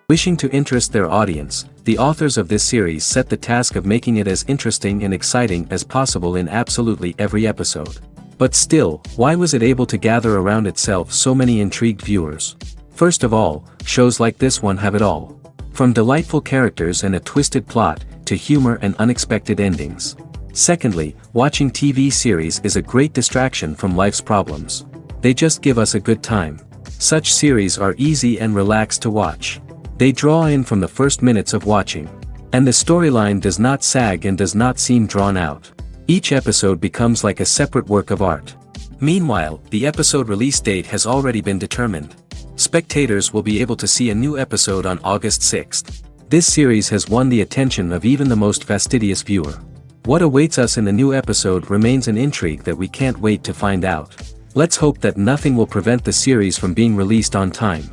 Wishing to interest their audience, the authors of this series set the task of making it as interesting and exciting as possible in absolutely every episode. But still, why was it able to gather around itself so many intrigued viewers? First of all, shows like this one have it all. From delightful characters and a twisted plot, to humor and unexpected endings. Secondly, watching TV series is a great distraction from life's problems. They just give us a good time. Such series are easy and relaxed to watch. They draw in from the first minutes of watching. And the storyline does not sag and does not seem drawn out. Each episode becomes like a separate work of art. Meanwhile, the episode release date has already been determined. Spectators will be able to see a new episode on August 6th. This series has won the attention of even the most fastidious viewer. What awaits us in the new episode remains an intrigue that we can't wait to find out. Let's hope that nothing will prevent the series from being released on time.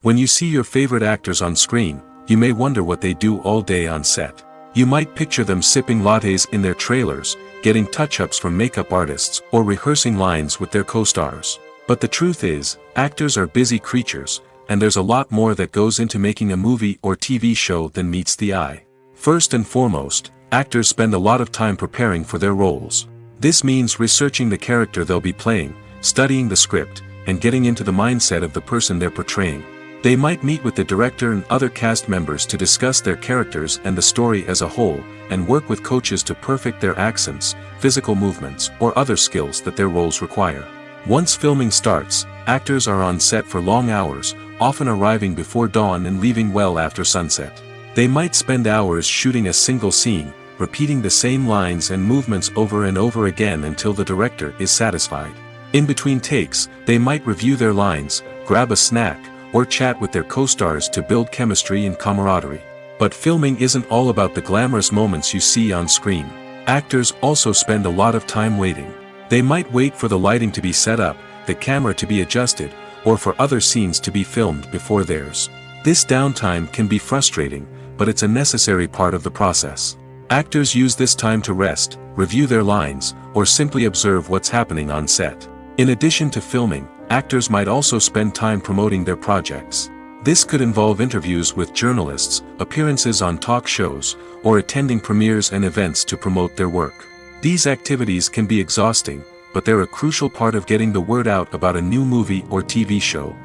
When you see your favorite actors on screen, you may wonder what they do all day on set. You might picture them sipping lattes in their trailers, getting touch-ups from makeup artists, or rehearsing lines with their co-stars. But the truth is, actors are busy creatures, and there's a lot more that goes into making a movie or TV show than meets the eye. First and foremost, actors spend a lot of time preparing for their roles. This means researching the character they'll be playing, studying the script, and getting into the mindset of the person they're portraying. They might meet with the director and other cast members to discuss their characters and the story as a whole, and work with coaches to perfect their accents, physical movements, or other skills that their roles require. Once filming starts, actors are on set for long hours, often arriving before dawn and leaving well after sunset. They might spend hours shooting a single scene, repeating the same lines and movements over and over again until the director is satisfied. In between takes, they might review their lines, grab a snack, or chat with their co-stars to build chemistry and camaraderie. But filming isn't all about the glamorous moments you see on screen. Actors also spend a lot of time waiting. They might wait for the lighting to be set up, the camera to be adjusted, or for other scenes to be filmed before theirs. This downtime can be frustrating, but it's a necessary part of the process. Actors use this time to rest, review their lines, or simply observe what's happening on set. In addition to filming, actors might also spend time promoting their projects. This could involve interviews with journalists, appearances on talk shows, or attending premieres and events to promote their work. These activities can be exhausting, but they're a crucial part of getting the word out about a new movie or TV show.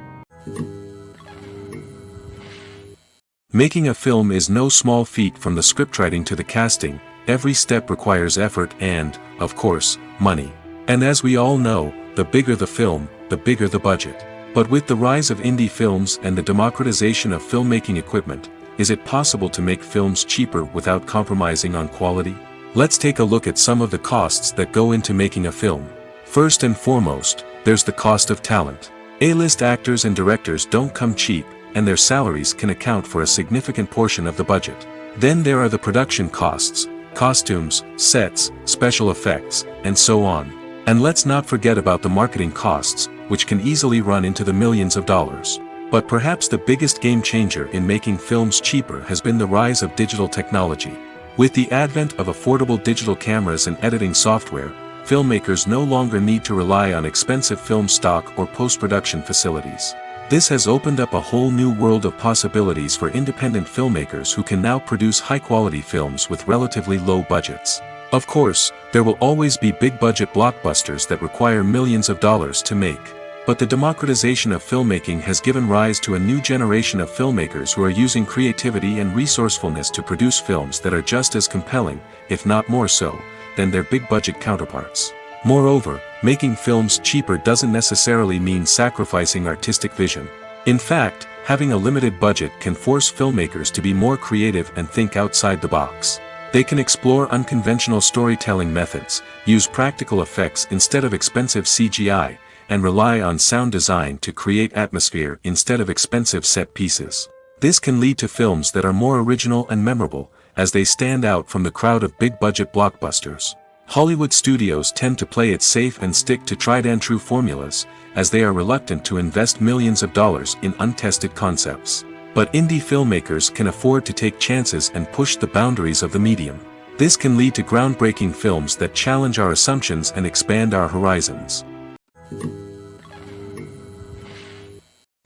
Making a film is no small feat. From the scriptwriting to the casting, every step requires effort and, of course, money. And as we all know, the bigger the film, the bigger the budget. But with the rise of indie films and the democratization of filmmaking equipment, is it possible to make films cheaper without compromising on quality? Let's take a look at some of the costs that go into making a film. First and foremost, there's the cost of talent. A-list actors and directors don't come cheap, and their salaries can account for a significant portion of the budget. Then there are the production costs, costumes, sets, special effects, and so on. And let's not forget about the marketing costs, which can easily run into the millions of dollars. But perhaps the biggest game changer in making films cheaper has been the rise of digital technology. With the advent of affordable digital cameras and editing software, filmmakers no longer need to rely on expensive film stock or post-production facilities. This has opened up a whole new world of possibilities for independent filmmakers who can now produce high-quality films with relatively low budgets. Of course, there will always be big-budget blockbusters that require millions of dollars to make. But the democratization of filmmaking has given rise to a new generation of filmmakers who are using creativity and resourcefulness to produce films that are just as compelling, if not more so, than their big-budget counterparts. Moreover, making films cheaper doesn't necessarily mean sacrificing artistic vision. In fact, having a limited budget can force filmmakers to be more creative and think outside the box. They can explore unconventional storytelling methods, use practical effects instead of expensive CGI, and rely on sound design to create atmosphere instead of expensive set pieces. This can lead to films that are more original and memorable, as they stand out from the crowd of big-budget blockbusters. Hollywood studios tend to play it safe and stick to tried-and-true formulas, as they are reluctant to invest millions of dollars in untested concepts. But indie filmmakers can afford to take chances and push the boundaries of the medium. This can lead to groundbreaking films that challenge our assumptions and expand our horizons.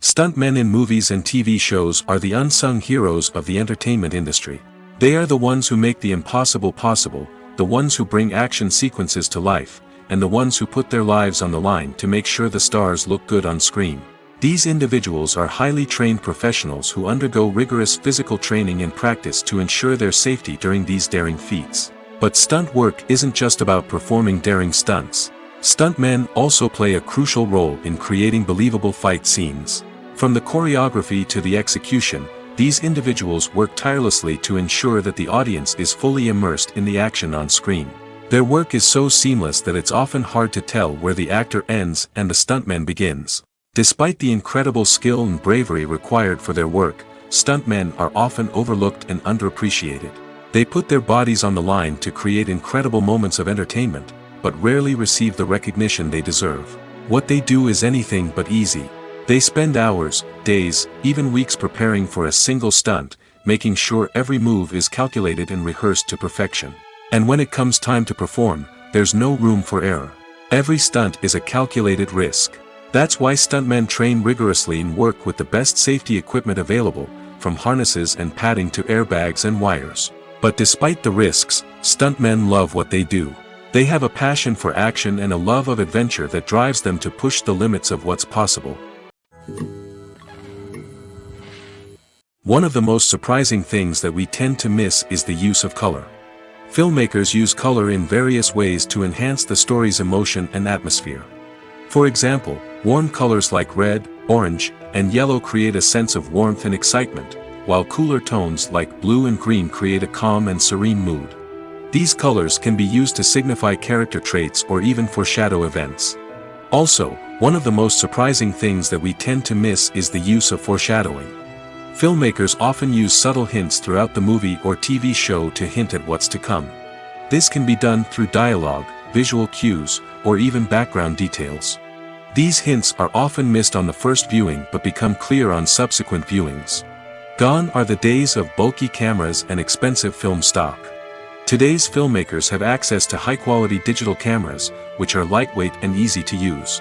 Stuntmen in movies and TV shows are the unsung heroes of the entertainment industry. They are the ones who make the impossible possible, the ones who bring action sequences to life, and the ones who put their lives on the line to make sure the stars look good on screen. These individuals are highly trained professionals who undergo rigorous physical training and practice to ensure their safety during these daring feats. But stunt work isn't just about performing daring stunts. Stuntmen also play a crucial role in creating believable fight scenes. From the choreography to the execution, these individuals work tirelessly to ensure that the audience is fully immersed in the action on screen. Their work is so seamless that it's often hard to tell where the actor ends and the stuntman begins. Despite the incredible skill and bravery required for their work, stuntmen are often overlooked and underappreciated. They put their bodies on the line to create incredible moments of entertainment, but rarely receive the recognition they deserve. What they do is anything but easy. They spend hours, days, even weeks preparing for a single stunt, making sure every move is calculated and rehearsed to perfection. And when it comes time to perform, there's no room for error. Every stunt is a calculated risk. That's why stuntmen train rigorously and work with the best safety equipment available, from harnesses and padding to airbags and wires. But despite the risks, stuntmen love what they do. They have a passion for action and a love of adventure that drives them to push the limits of what's possible. One of the most surprising things that we tend to miss is the use of color. Filmmakers use color in various ways to enhance the story's emotion and atmosphere. For example, warm colors like red, orange, and yellow create a sense of warmth and excitement, while cooler tones like blue and green create a calm and serene mood. These colors can be used to signify character traits or even foreshadow events. Also, one of the most surprising things that we tend to miss is the use of foreshadowing. Filmmakers often use subtle hints throughout the movie or TV show to hint at what's to come. This can be done through dialogue, visual cues, or even background details. These hints are often missed on the first viewing but become clear on subsequent viewings. Gone are the days of bulky cameras and expensive film stock. Today's filmmakers have access to high-quality digital cameras, which are lightweight and easy to use.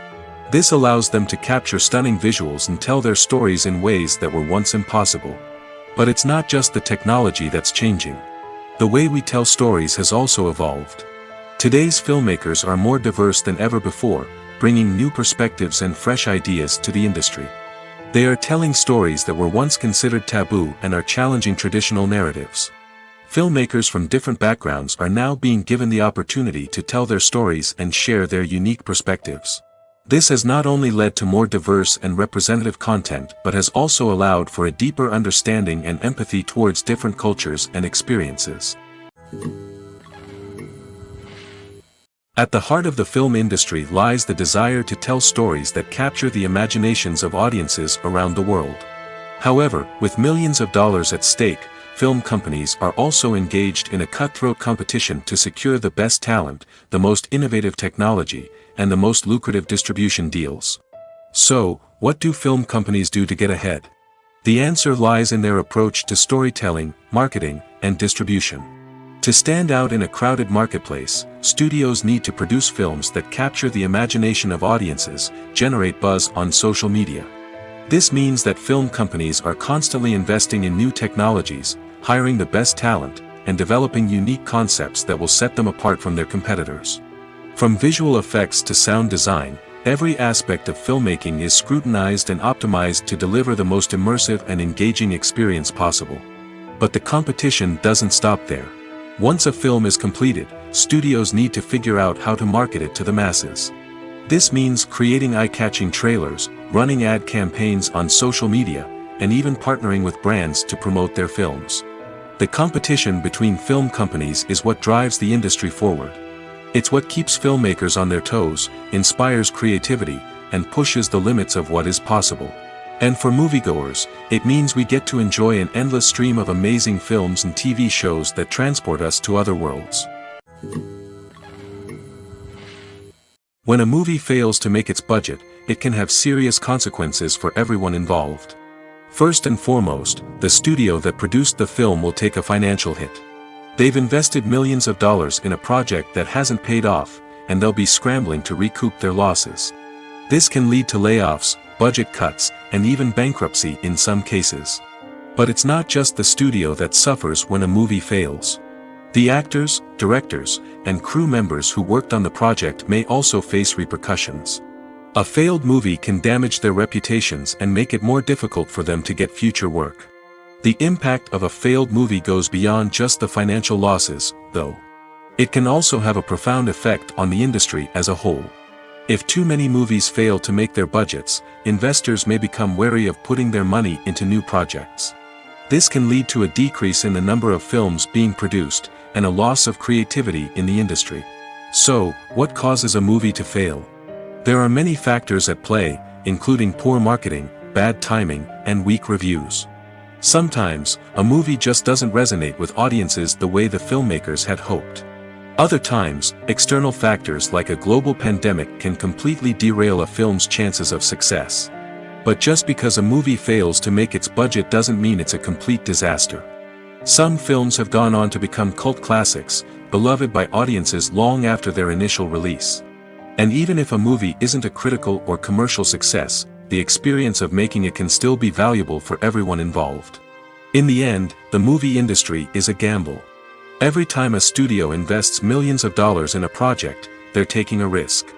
This allows them to capture stunning visuals and tell their stories in ways that were once impossible. But it's not just the technology that's changing. The way we tell stories has also evolved. Today's filmmakers are more diverse than ever before, bringing new perspectives and fresh ideas to the industry. They are telling stories that were once considered taboo and are challenging traditional narratives. Filmmakers from different backgrounds are now being given the opportunity to tell their stories and share their unique perspectives. This has not only led to more diverse and representative content but has also allowed for a deeper understanding and empathy towards different cultures and experiences. At the heart of the film industry lies the desire to tell stories that capture the imaginations of audiences around the world. However, with millions of dollars at stake, film companies are also engaged in a cutthroat competition to secure the best talent, the most innovative technology, and the most lucrative distribution deals. So, what do film companies do to get ahead? The answer lies in their approach to storytelling, marketing, and distribution. To stand out in a crowded marketplace, studios need to produce films that capture the imagination of audiences, generate buzz on social media. This means that film companies are constantly investing in new technologies, hiring the best talent, and developing unique concepts that will set them apart from their competitors. From visual effects to sound design, every aspect of filmmaking is scrutinized and optimized to deliver the most immersive and engaging experience possible. But the competition doesn't stop there. Once a film is completed, studios need to figure out how to market it to the masses. This means creating eye-catching trailers, running ad campaigns on social media, and even partnering with brands to promote their films. The competition between film companies is what drives the industry forward. It's what keeps filmmakers on their toes, inspires creativity, and pushes the limits of what is possible. And for moviegoers, it means we get to enjoy an endless stream of amazing films and TV shows that transport us to other worlds. When a movie fails to make its budget, it can have serious consequences for everyone involved. First and foremost, the studio that produced the film will take a financial hit. They've invested millions of dollars in a project that hasn't paid off, and they'll be scrambling to recoup their losses. This can lead to layoffs, budget cuts, and even bankruptcy in some cases. But it's not just the studio that suffers when a movie fails. The actors, directors, and crew members who worked on the project may also face repercussions. A failed movie can damage their reputations and make it more difficult for them to get future work. The impact of a failed movie goes beyond just the financial losses, though. It can also have a profound effect on the industry as a whole. If too many movies fail to make their budgets, investors may become wary of putting their money into new projects. This can lead to a decrease in the number of films being produced, and a loss of creativity in the industry. So, what causes a movie to fail? There are many factors at play, including poor marketing, bad timing, and weak reviews. Sometimes, a movie just doesn't resonate with audiences the way the filmmakers had hoped. Other times, external factors like a global pandemic can completely derail a film's chances of success. But just because a movie fails to make its budget doesn't mean it's a complete disaster. Some films have gone on to become cult classics, beloved by audiences long after their initial release. And even if a movie isn't a critical or commercial success, the experience of making it can still be valuable for everyone involved. In the end, the movie industry is a gamble. Every time a studio invests millions of dollars in a project, they're taking a risk.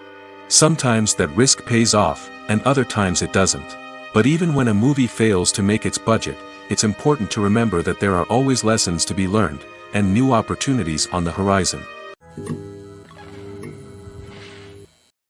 Sometimes that risk pays off, and other times it doesn't. But even when a movie fails to make its budget, it's important to remember that there are always lessons to be learned, and new opportunities on the horizon.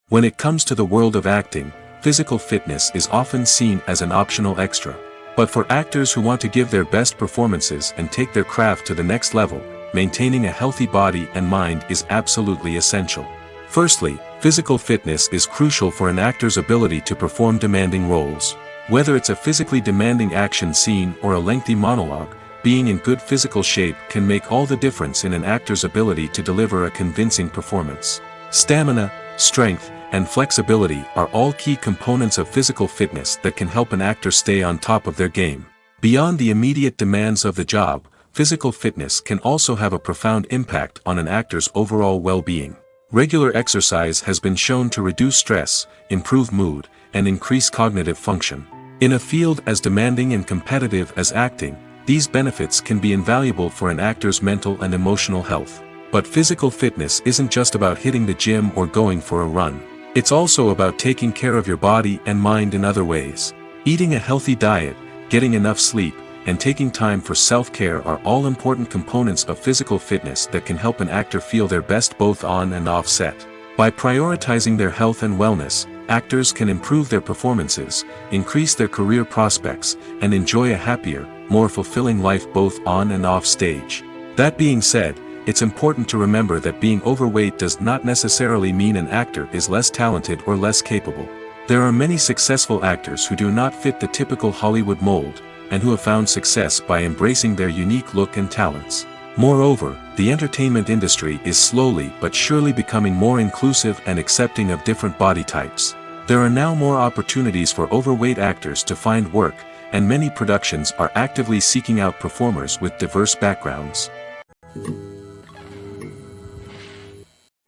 When it comes to the world of acting, physical fitness is often seen as an optional extra. But for actors who want to give their best performances and take their craft to the next level, maintaining a healthy body and mind is absolutely essential. Firstly, physical fitness is crucial for an actor's ability to perform demanding roles. Whether it's a physically demanding action scene or a lengthy monologue, being in good physical shape can make all the difference in an actor's ability to deliver a convincing performance. Stamina, strength, and flexibility are all key components of physical fitness that can help an actor stay on top of their game. Beyond the immediate demands of the job, physical fitness can also have a profound impact on an actor's overall well-being. Regular exercise has been shown to reduce stress, improve mood, and increase cognitive function. In a field as demanding and competitive as acting, these benefits can be invaluable for an actor's mental and emotional health. But physical fitness isn't just about hitting the gym or going for a run. It's also about taking care of your body and mind in other ways. Eating a healthy diet, getting enough sleep, and taking time for self-care are all important components of physical fitness that can help an actor feel their best both on and off set. By prioritizing their health and wellness, actors can improve their performances, increase their career prospects, and enjoy a happier, more fulfilling life both on and off stage. That being said, it's important to remember that being overweight does not necessarily mean an actor is less talented or less capable. There are many successful actors who do not fit the typical Hollywood mold, and who have found success by embracing their unique look and talents. Moreover, the entertainment industry is slowly but surely becoming more inclusive and accepting of different body types. There are now more opportunities for overweight actors to find work, and many productions are actively seeking out performers with diverse backgrounds.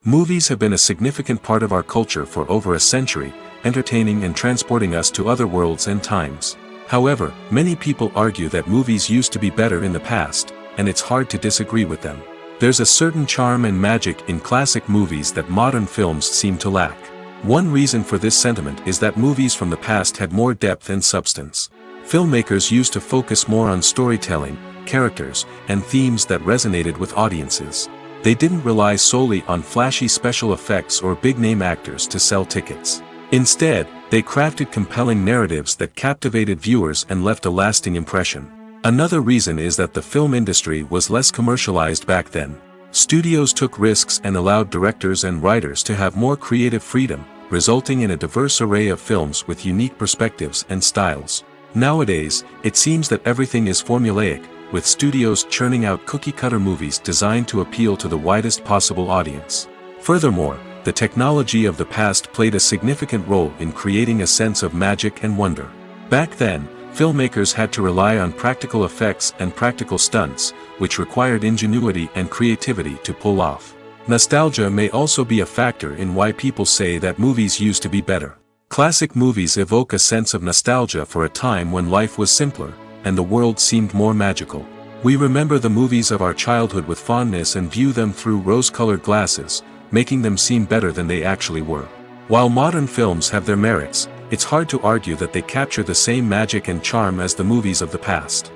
Movies have been a significant part of our culture for over a century, entertaining and transporting us to other worlds and times. However, many people argue that movies used to be better in the past, and it's hard to disagree with them. There's a certain charm and magic in classic movies that modern films seem to lack. One reason for this sentiment is that movies from the past had more depth and substance. Filmmakers used to focus more on storytelling, characters, and themes that resonated with audiences. They didn't rely solely on flashy special effects or big-name actors to sell tickets. Instead, they crafted compelling narratives that captivated viewers and left a lasting impression. Another reason is that the film industry was less commercialized back then. Studios took risks and allowed directors and writers to have more creative freedom, resulting in a diverse array of films with unique perspectives and styles. Nowadays, it seems that everything is formulaic, with studios churning out cookie-cutter movies designed to appeal to the widest possible audience. Furthermore, the technology of the past played a significant role in creating a sense of magic and wonder. Back then, filmmakers had to rely on practical effects and practical stunts, which required ingenuity and creativity to pull off. Nostalgia may also be a factor in why people say that movies used to be better. Classic movies evoke a sense of nostalgia for a time when life was simpler, and the world seemed more magical. We remember the movies of our childhood with fondness and view them through rose-colored glasses, making them seem better than they actually were. While modern films have their merits, it's hard to argue that they capture the same magic and charm as the movies of the past.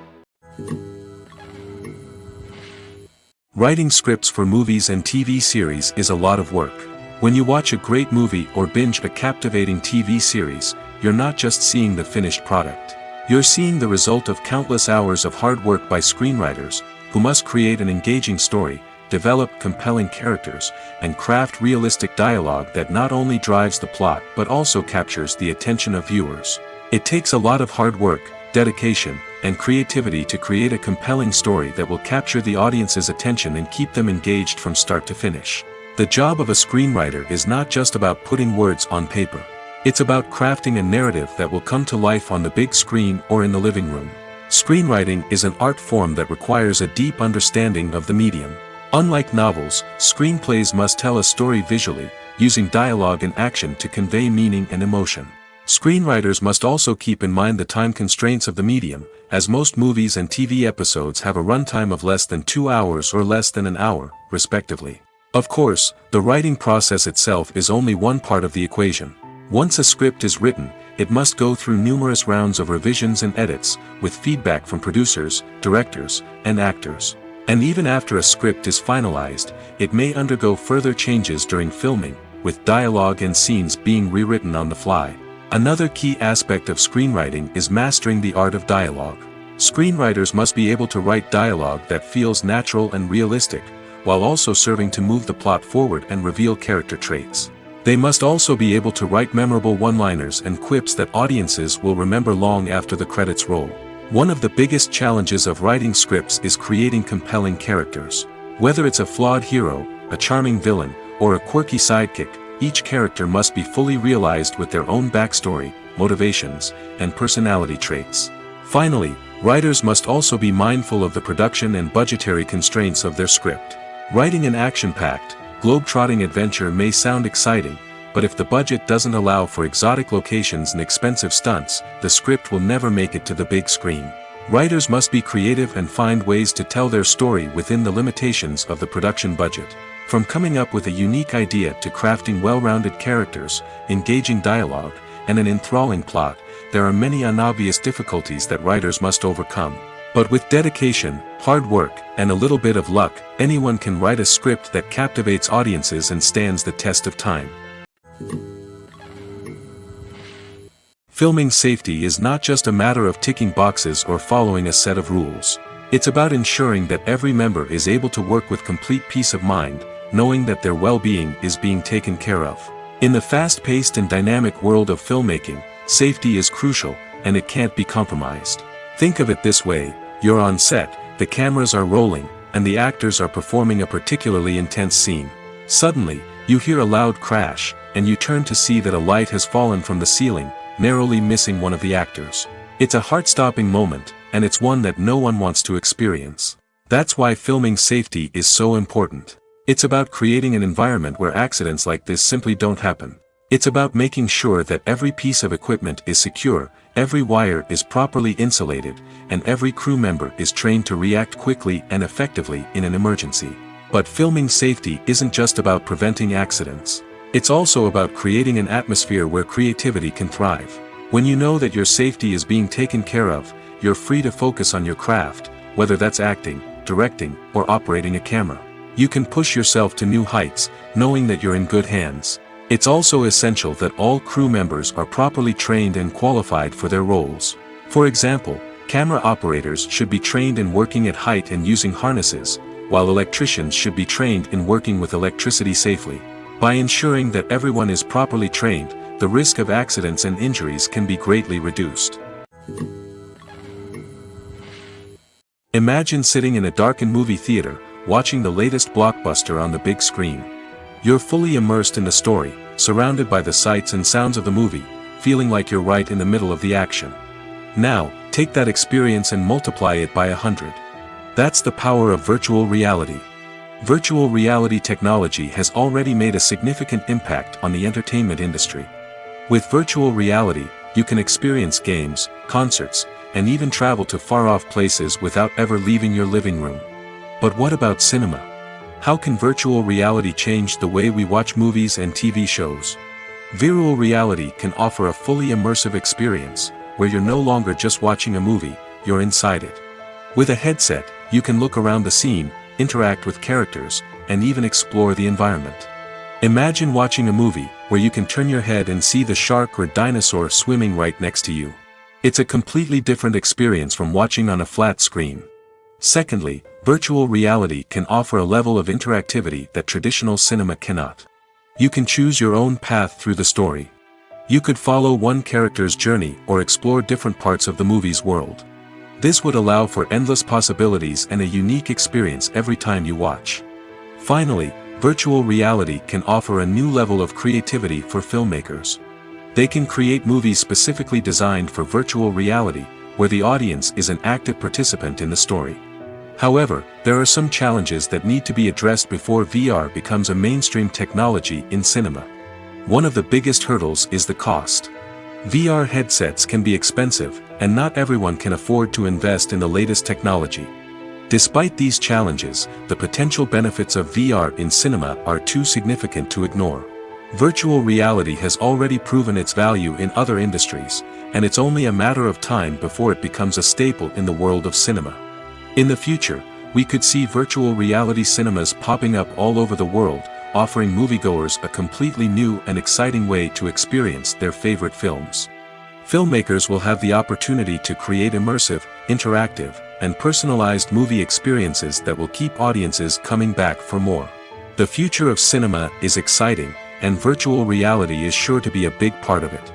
Writing scripts for movies and TV series is a lot of work. When you watch a great movie or binge a captivating TV series, you're not just seeing the finished product. You're seeing the result of countless hours of hard work by screenwriters, who must create an engaging story, develop compelling characters, and craft realistic dialogue that not only drives the plot but also captures the attention of viewers. It takes a lot of hard work, dedication, and creativity to create a compelling story that will capture the audience's attention and keep them engaged from start to finish. The job of a screenwriter is not just about putting words on paper. It's about crafting a narrative that will come to life on the big screen or in the living room. Screenwriting is an art form that requires a deep understanding of the medium. Unlike novels, screenplays must tell a story visually, using dialogue and action to convey meaning and emotion. Screenwriters must also keep in mind the time constraints of the medium, as most movies and TV episodes have a runtime of less than 2 hours or less than an hour, respectively. Of course, the writing process itself is only one part of the equation. Once a script is written, it must go through numerous rounds of revisions and edits, with feedback from producers, directors, and actors. And even after a script is finalized, it may undergo further changes during filming, with dialogue and scenes being rewritten on the fly. Another key aspect of screenwriting is mastering the art of dialogue. Screenwriters must be able to write dialogue that feels natural and realistic, while also serving to move the plot forward and reveal character traits. They must also be able to write memorable one-liners and quips that audiences will remember long after the credits roll. One of the biggest challenges of writing scripts is creating compelling characters. Whether it's a flawed hero, a charming villain, or a quirky sidekick, each character must be fully realized with their own backstory, motivations, and personality traits. Finally, writers must also be mindful of the production and budgetary constraints of their script. Writing an action-packed, globe-trotting adventure may sound exciting, but if the budget doesn't allow for exotic locations and expensive stunts, the script will never make it to the big screen. Writers must be creative and find ways to tell their story within the limitations of the production budget. From coming up with a unique idea to crafting well-rounded characters, engaging dialogue, and an enthralling plot, there are many unobvious difficulties that writers must overcome. But with dedication, hard work, and a little bit of luck, anyone can write a script that captivates audiences and stands the test of time. Filming safety is not just a matter of ticking boxes or following a set of rules. It's about ensuring that every member is able to work with complete peace of mind, knowing that their well-being is being taken care of. In the fast-paced and dynamic world of filmmaking, safety is crucial, and it can't be compromised. Think of it this way: you're on set, the cameras are rolling, and the actors are performing a particularly intense scene. Suddenly, you hear a loud crash, and you turn to see that a light has fallen from the ceiling, narrowly missing one of the actors. It's a heart-stopping moment, and it's one that no one wants to experience. That's why filming safety is so important. It's about creating an environment where accidents like this simply don't happen. It's about making sure that every piece of equipment is secure, every wire is properly insulated, and every crew member is trained to react quickly and effectively in an emergency. But filming safety isn't just about preventing accidents. It's also about creating an atmosphere where creativity can thrive. When you know that your safety is being taken care of, you're free to focus on your craft, whether that's acting, directing, or operating a camera. You can push yourself to new heights, knowing that you're in good hands. It's also essential that all crew members are properly trained and qualified for their roles. For example, camera operators should be trained in working at height and using harnesses, while electricians should be trained in working with electricity safely. By ensuring that everyone is properly trained, the risk of accidents and injuries can be greatly reduced. Imagine sitting in a darkened movie theater, watching the latest blockbuster on the big screen. You're fully immersed in the story, surrounded by the sights and sounds of the movie, feeling like you're right in the middle of the action. Now, take that experience and multiply it by 100. That's the power of virtual reality. Virtual reality technology has already made a significant impact on the entertainment industry. With virtual reality, you can experience games, concerts, and even travel to far-off places without ever leaving your living room. But what about cinema? How can virtual reality change the way we watch movies and TV shows? Virtual reality can offer a fully immersive experience, where you're no longer just watching a movie, you're inside it. With a headset, you can look around the scene, interact with characters, and even explore the environment. Imagine watching a movie, where you can turn your head and see the shark or dinosaur swimming right next to you. It's a completely different experience from watching on a flat screen. Secondly, virtual reality can offer a level of interactivity that traditional cinema cannot. You can choose your own path through the story. You could follow one character's journey or explore different parts of the movie's world. This would allow for endless possibilities and a unique experience every time you watch. Finally, virtual reality can offer a new level of creativity for filmmakers. They can create movies specifically designed for virtual reality, where the audience is an active participant in the story. However, there are some challenges that need to be addressed before VR becomes a mainstream technology in cinema. One of the biggest hurdles is the cost. VR headsets can be expensive, and not everyone can afford to invest in the latest technology. Despite these challenges, the potential benefits of VR in cinema are too significant to ignore. Virtual reality has already proven its value in other industries, and it's only a matter of time before it becomes a staple in the world of cinema. In the future, we could see virtual reality cinemas popping up all over the world, offering moviegoers a completely new and exciting way to experience their favorite films. Filmmakers will have the opportunity to create immersive, interactive, and personalized movie experiences that will keep audiences coming back for more. The future of cinema is exciting, and virtual reality is sure to be a big part of it.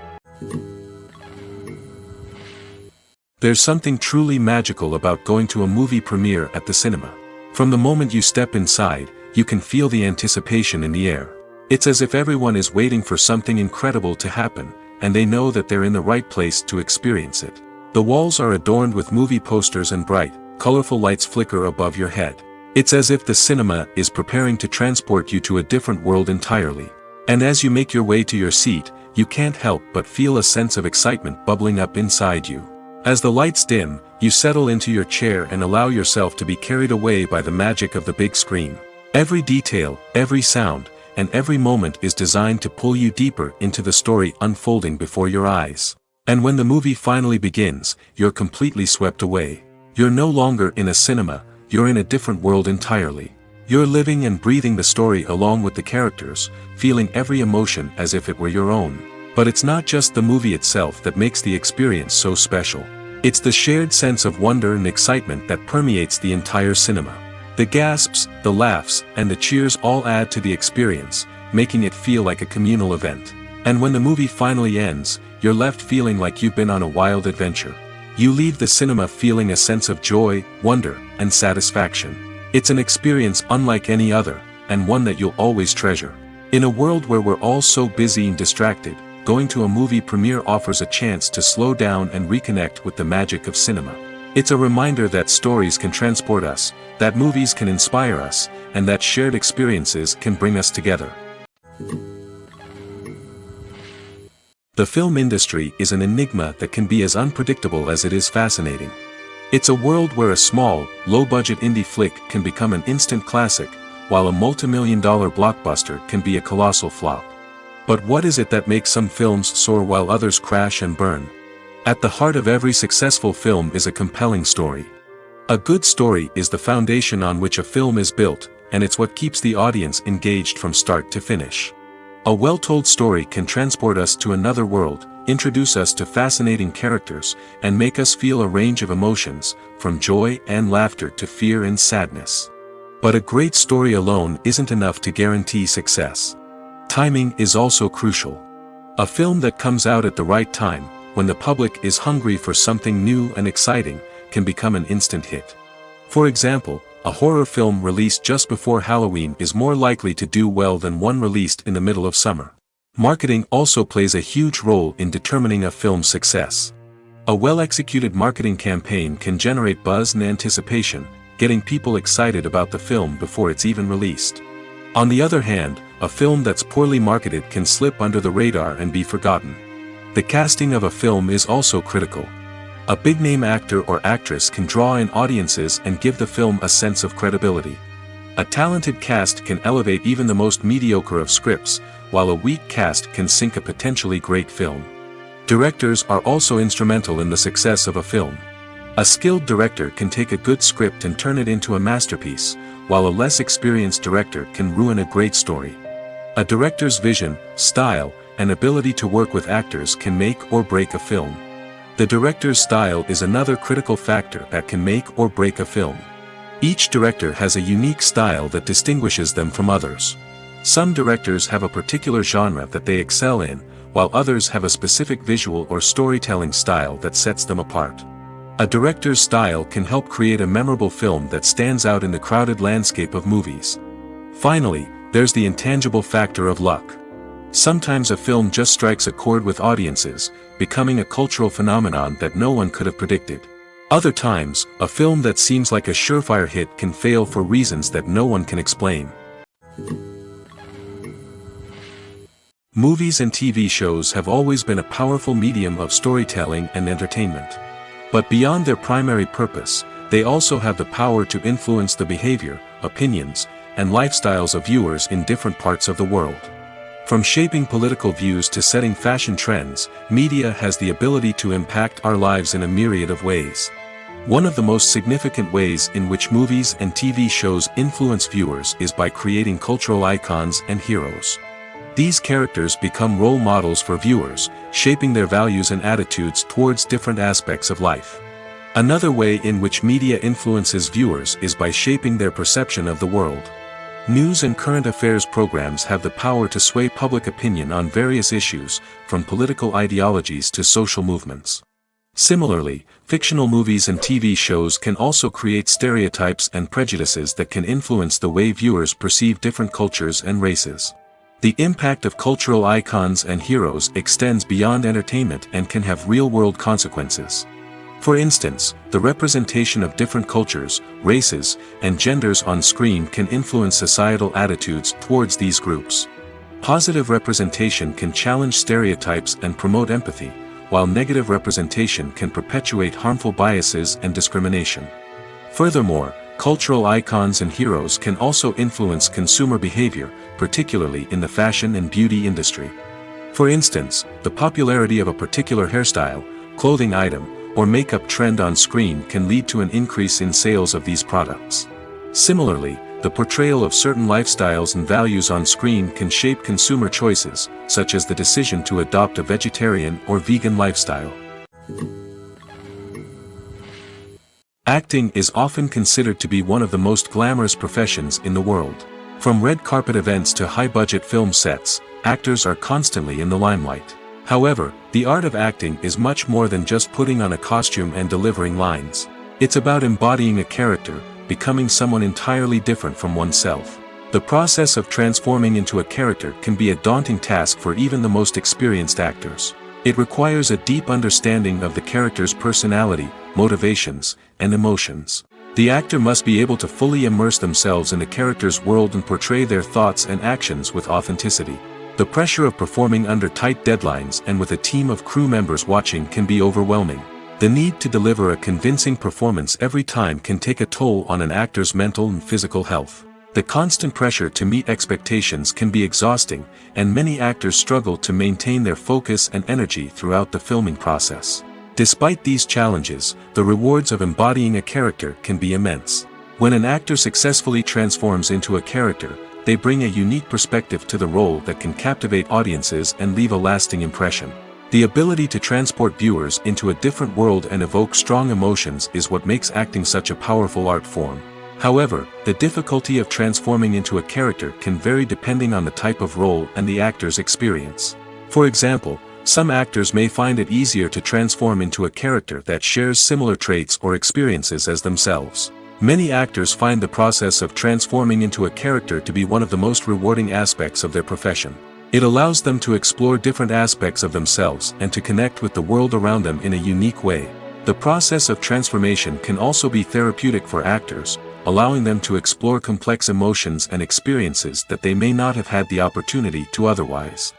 There's something truly magical about going to a movie premiere at the cinema. From the moment you step inside, you can feel the anticipation in the air. It's as if everyone is waiting for something incredible to happen, and they know that they're in the right place to experience it. The walls are adorned with movie posters and bright, colorful lights flicker above your head. It's as if the cinema is preparing to transport you to a different world entirely. And as you make your way to your seat, you can't help but feel a sense of excitement bubbling up inside you. As the lights dim, you settle into your chair and allow yourself to be carried away by the magic of the big screen. Every detail, every sound, and every moment is designed to pull you deeper into the story unfolding before your eyes. And when the movie finally begins, you're completely swept away. You're no longer in a cinema, you're in a different world entirely. You're living and breathing the story along with the characters, feeling every emotion as if it were your own. But it's not just the movie itself that makes the experience so special. It's the shared sense of wonder and excitement that permeates the entire cinema. The gasps, the laughs, and the cheers all add to the experience, making it feel like a communal event. And when the movie finally ends, you're left feeling like you've been on a wild adventure. You leave the cinema feeling a sense of joy, wonder, and satisfaction. It's an experience unlike any other, and one that you'll always treasure. In a world where we're all so busy and distracted, going to a movie premiere offers a chance to slow down and reconnect with the magic of cinema. It's a reminder that stories can transport us, that movies can inspire us, and that shared experiences can bring us together. The film industry is an enigma that can be as unpredictable as it is fascinating. It's a world where a small, low-budget indie flick can become an instant classic, while a multi-million-dollar blockbuster can be a colossal flop. But what is it that makes some films soar while others crash and burn? At the heart of every successful film is a compelling story. A good story is the foundation on which a film is built, and it's what keeps the audience engaged from start to finish. A well-told story can transport us to another world, introduce us to fascinating characters, and make us feel a range of emotions, from joy and laughter to fear and sadness. But a great story alone isn't enough to guarantee success. Timing is also crucial. A film that comes out at the right time, when the public is hungry for something new and exciting, can become an instant hit. For example, a horror film released just before Halloween is more likely to do well than one released in the middle of summer. Marketing also plays a huge role in determining a film's success. A well-executed marketing campaign can generate buzz and anticipation, getting people excited about the film before it's even released. On the other hand, a film that's poorly marketed can slip under the radar and be forgotten. The casting of a film is also critical. A big-name actor or actress can draw in audiences and give the film a sense of credibility. A talented cast can elevate even the most mediocre of scripts, while a weak cast can sink a potentially great film. Directors are also instrumental in the success of a film. A skilled director can take a good script and turn it into a masterpiece, while a less experienced director can ruin a great story. A director's vision, style, and ability to work with actors can make or break a film. The director's style is another critical factor that can make or break a film. Each director has a unique style that distinguishes them from others. Some directors have a particular genre that they excel in, while others have a specific visual or storytelling style that sets them apart. A director's style can help create a memorable film that stands out in the crowded landscape of movies. Finally, there's the intangible factor of luck. Sometimes a film just strikes a chord with audiences, becoming a cultural phenomenon that no one could have predicted. Other times, a film that seems like a surefire hit can fail for reasons that no one can explain. Movies and TV shows have always been a powerful medium of storytelling and entertainment. But beyond their primary purpose, they also have the power to influence the behavior, opinions, and lifestyles of viewers in different parts of the world. From shaping political views to setting fashion trends, media has the ability to impact our lives in a myriad of ways. One of the most significant ways in which movies and TV shows influence viewers is by creating cultural icons and heroes. These characters become role models for viewers, shaping their values and attitudes towards different aspects of life. Another way in which media influences viewers is by shaping their perception of the world. News and current affairs programs have the power to sway public opinion on various issues, from political ideologies to social movements. Similarly, fictional movies and TV shows can also create stereotypes and prejudices that can influence the way viewers perceive different cultures and races. The impact of cultural icons and heroes extends beyond entertainment and can have real-world consequences. For instance, the representation of different cultures, races, and genders on screen can influence societal attitudes towards these groups. Positive representation can challenge stereotypes and promote empathy, while negative representation can perpetuate harmful biases and discrimination. Furthermore, cultural icons and heroes can also influence consumer behavior, particularly in the fashion and beauty industry. For instance, the popularity of a particular hairstyle, clothing item, or makeup trend on screen can lead to an increase in sales of these products. Similarly, the portrayal of certain lifestyles and values on screen can shape consumer choices, such as the decision to adopt a vegetarian or vegan lifestyle. Acting is often considered to be one of the most glamorous professions in the world. From red carpet events to high-budget film sets, actors are constantly in the limelight. However, the art of acting is much more than just putting on a costume and delivering lines. It's about embodying a character, becoming someone entirely different from oneself. The process of transforming into a character can be a daunting task for even the most experienced actors. It requires a deep understanding of the character's personality, motivations, and emotions. The actor must be able to fully immerse themselves in the character's world and portray their thoughts and actions with authenticity. The pressure of performing under tight deadlines and with a team of crew members watching can be overwhelming. The need to deliver a convincing performance every time can take a toll on an actor's mental and physical health. The constant pressure to meet expectations can be exhausting, and many actors struggle to maintain their focus and energy throughout the filming process. Despite these challenges, the rewards of embodying a character can be immense. When an actor successfully transforms into a character, they bring a unique perspective to the role that can captivate audiences and leave a lasting impression. The ability to transport viewers into a different world and evoke strong emotions is what makes acting such a powerful art form. However, the difficulty of transforming into a character can vary depending on the type of role and the actor's experience. For example, some actors may find it easier to transform into a character that shares similar traits or experiences as themselves. Many actors find the process of transforming into a character to be one of the most rewarding aspects of their profession. It allows them to explore different aspects of themselves and to connect with the world around them in a unique way. The process of transformation can also be therapeutic for actors, allowing them to explore complex emotions and experiences that they may not have had the opportunity to otherwise.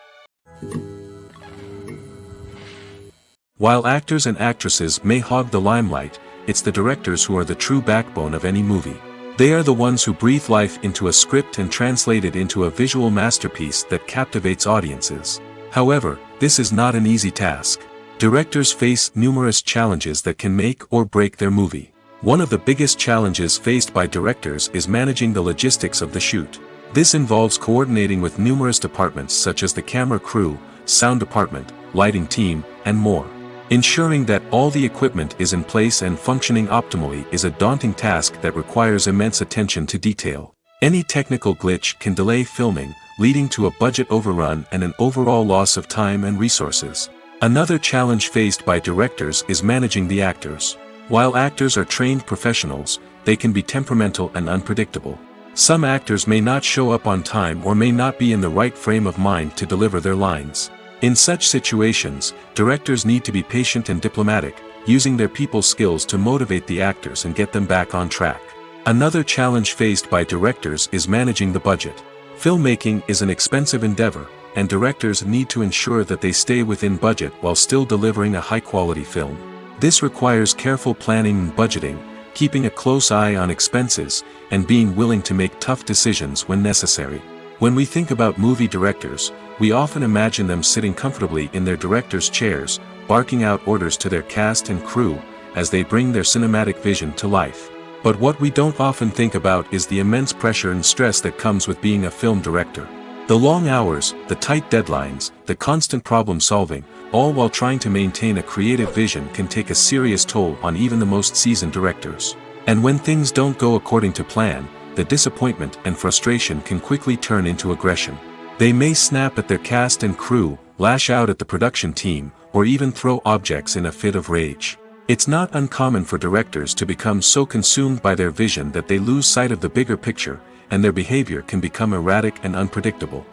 While actors and actresses may hog the limelight, it's the directors who are the true backbone of any movie. They are the ones who breathe life into a script and translate it into a visual masterpiece that captivates audiences. However, this is not an easy task. Directors face numerous challenges that can make or break their movie. One of the biggest challenges faced by directors is managing the logistics of the shoot. This involves coordinating with numerous departments such as the camera crew, sound department, lighting team, and more. Ensuring that all the equipment is in place and functioning optimally is a daunting task that requires immense attention to detail. Any technical glitch can delay filming, leading to a budget overrun and an overall loss of time and resources. Another challenge faced by directors is managing the actors. While actors are trained professionals, they can be temperamental and unpredictable. Some actors may not show up on time or may not be in the right frame of mind to deliver their lines. In such situations, directors need to be patient and diplomatic, using their people skills to motivate the actors and get them back on track. Another challenge faced by directors is managing the budget. Filmmaking is an expensive endeavor, and directors need to ensure that they stay within budget while still delivering a high-quality film. This requires careful planning and budgeting, keeping a close eye on expenses, and being willing to make tough decisions when necessary. When we think about movie directors, we often imagine them sitting comfortably in their director's chairs, barking out orders to their cast and crew, as they bring their cinematic vision to life. But what we don't often think about is the immense pressure and stress that comes with being a film director. The long hours, the tight deadlines, the constant problem solving, all while trying to maintain a creative vision can take a serious toll on even the most seasoned directors. And when things don't go according to plan, the disappointment and frustration can quickly turn into aggression. They may snap at their cast and crew, lash out at the production team, or even throw objects in a fit of rage. It's not uncommon for directors to become so consumed by their vision that they lose sight of the bigger picture, and their behavior can become erratic and unpredictable.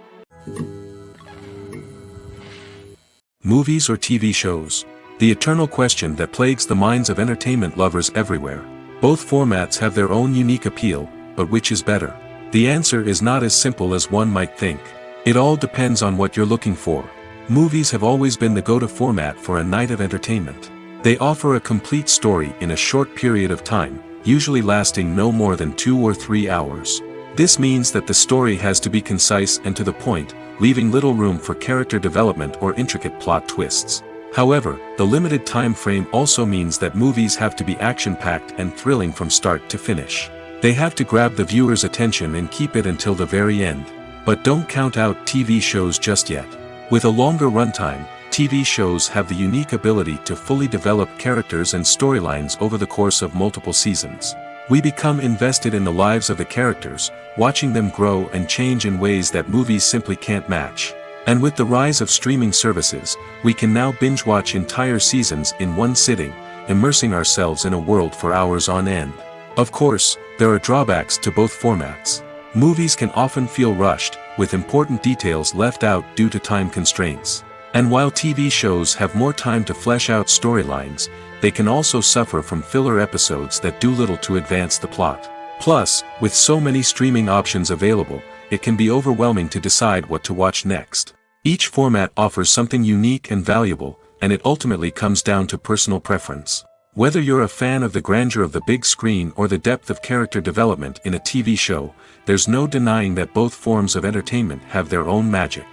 Movies or TV shows? The eternal question that plagues the minds of entertainment lovers everywhere. Both formats have their own unique appeal, but which is better? The answer is not as simple as one might think. It all depends on what you're looking for. Movies have always been the go-to format for a night of entertainment. They offer a complete story in a short period of time, usually lasting no more than 2 or 3 hours. This means that the story has to be concise and to the point, leaving little room for character development or intricate plot twists. However, the limited time frame also means that movies have to be action-packed and thrilling from start to finish. They have to grab the viewer's attention and keep it until the very end. But don't count out TV shows just yet. With a longer runtime, TV shows have the unique ability to fully develop characters and storylines over the course of multiple seasons. We become invested in the lives of the characters, watching them grow and change in ways that movies simply can't match. And with the rise of streaming services, we can now binge-watch entire seasons in one sitting, immersing ourselves in a world for hours on end. Of course, there are drawbacks to both formats. Movies can often feel rushed, with important details left out due to time constraints. And while TV shows have more time to flesh out storylines, they can also suffer from filler episodes that do little to advance the plot. Plus, with so many streaming options available, it can be overwhelming to decide what to watch next. Each format offers something unique and valuable, and it ultimately comes down to personal preference. Whether you're a fan of the grandeur of the big screen or the depth of character development in a TV show, there's no denying that both forms of entertainment have their own magic.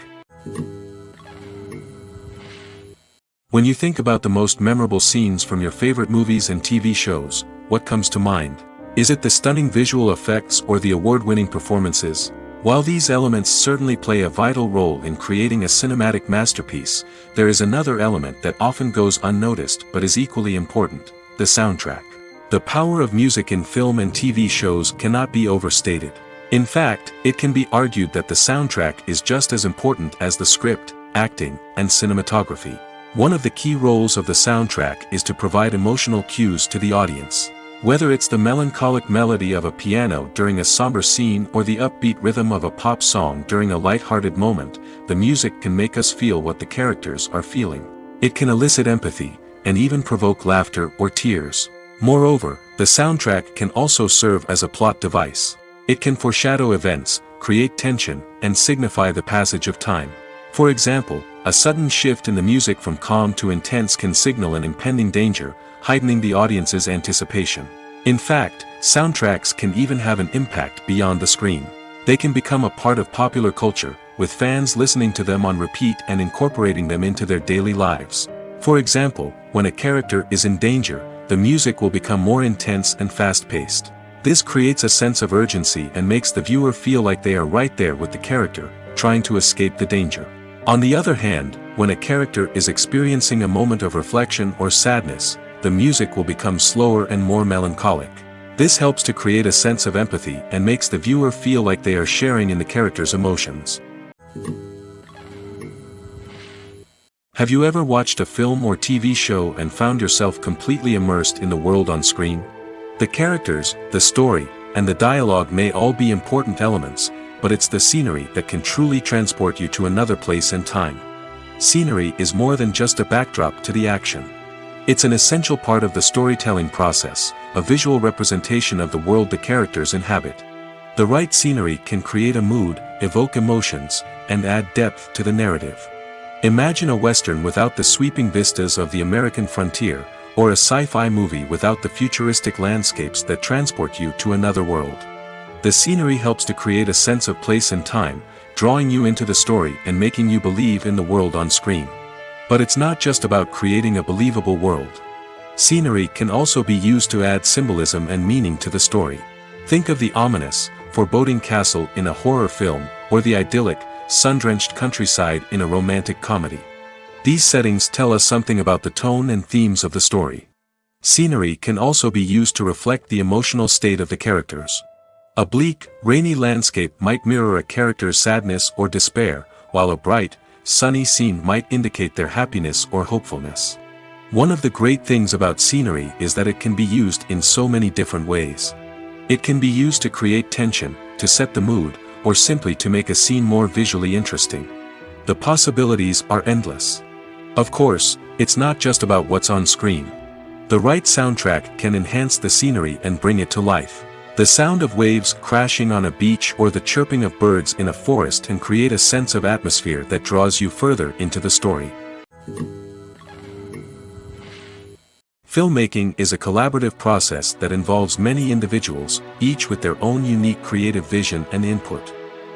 When you think about the most memorable scenes from your favorite movies and TV shows, what comes to mind? Is it the stunning visual effects or the award-winning performances? While these elements certainly play a vital role in creating a cinematic masterpiece, there is another element that often goes unnoticed but is equally important: the soundtrack. The power of music in film and TV shows cannot be overstated. In fact, it can be argued that the soundtrack is just as important as the script, acting, and cinematography. One of the key roles of the soundtrack is to provide emotional cues to the audience. Whether it's the melancholic melody of a piano during a somber scene or the upbeat rhythm of a pop song during a light-hearted moment, the music can make us feel what the characters are feeling. It can elicit empathy, and even provoke laughter or tears. Moreover, the soundtrack can also serve as a plot device. It can foreshadow events, create tension, and signify the passage of time. For example, a sudden shift in the music from calm to intense can signal an impending danger, heightening the audience's anticipation. In fact, soundtracks can even have an impact beyond the screen. They can become a part of popular culture, with fans listening to them on repeat and incorporating them into their daily lives. For example, when a character is in danger, the music will become more intense and fast-paced. This creates a sense of urgency and makes the viewer feel like they are right there with the character, trying to escape the danger. On the other hand, when a character is experiencing a moment of reflection or sadness, the music will become slower and more melancholic. This helps to create a sense of empathy and makes the viewer feel like they are sharing in the character's emotions. Have you ever watched a film or TV show and found yourself completely immersed in the world on screen? The characters, the story, and the dialogue may all be important elements, but it's the scenery that can truly transport you to another place and time. Scenery is more than just a backdrop to the action. It's an essential part of the storytelling process, a visual representation of the world the characters inhabit. The right scenery can create a mood, evoke emotions, and add depth to the narrative. Imagine a Western without the sweeping vistas of the American frontier, or a sci-fi movie without the futuristic landscapes that transport you to another world. The scenery helps to create a sense of place and time, drawing you into the story and making you believe in the world on screen. But it's not just about creating a believable world. Scenery can also be used to add symbolism and meaning to the story. Think of the ominous, foreboding castle in a horror film, or the idyllic, sun-drenched countryside in a romantic comedy. These settings tell us something about the tone and themes of the story. Scenery can also be used to reflect the emotional state of the characters. A bleak, rainy landscape might mirror a character's sadness or despair, while a bright, sunny scene might indicate their happiness or hopefulness. One of the great things about scenery is that it can be used in so many different ways. It can be used to create tension, to set the mood, or simply to make a scene more visually interesting. The possibilities are endless. Of course, it's not just about what's on screen. The right soundtrack can enhance the scenery and bring it to life. The sound of waves crashing on a beach or the chirping of birds in a forest can create a sense of atmosphere that draws you further into the story. Filmmaking is a collaborative process that involves many individuals, each with their own unique creative vision and input.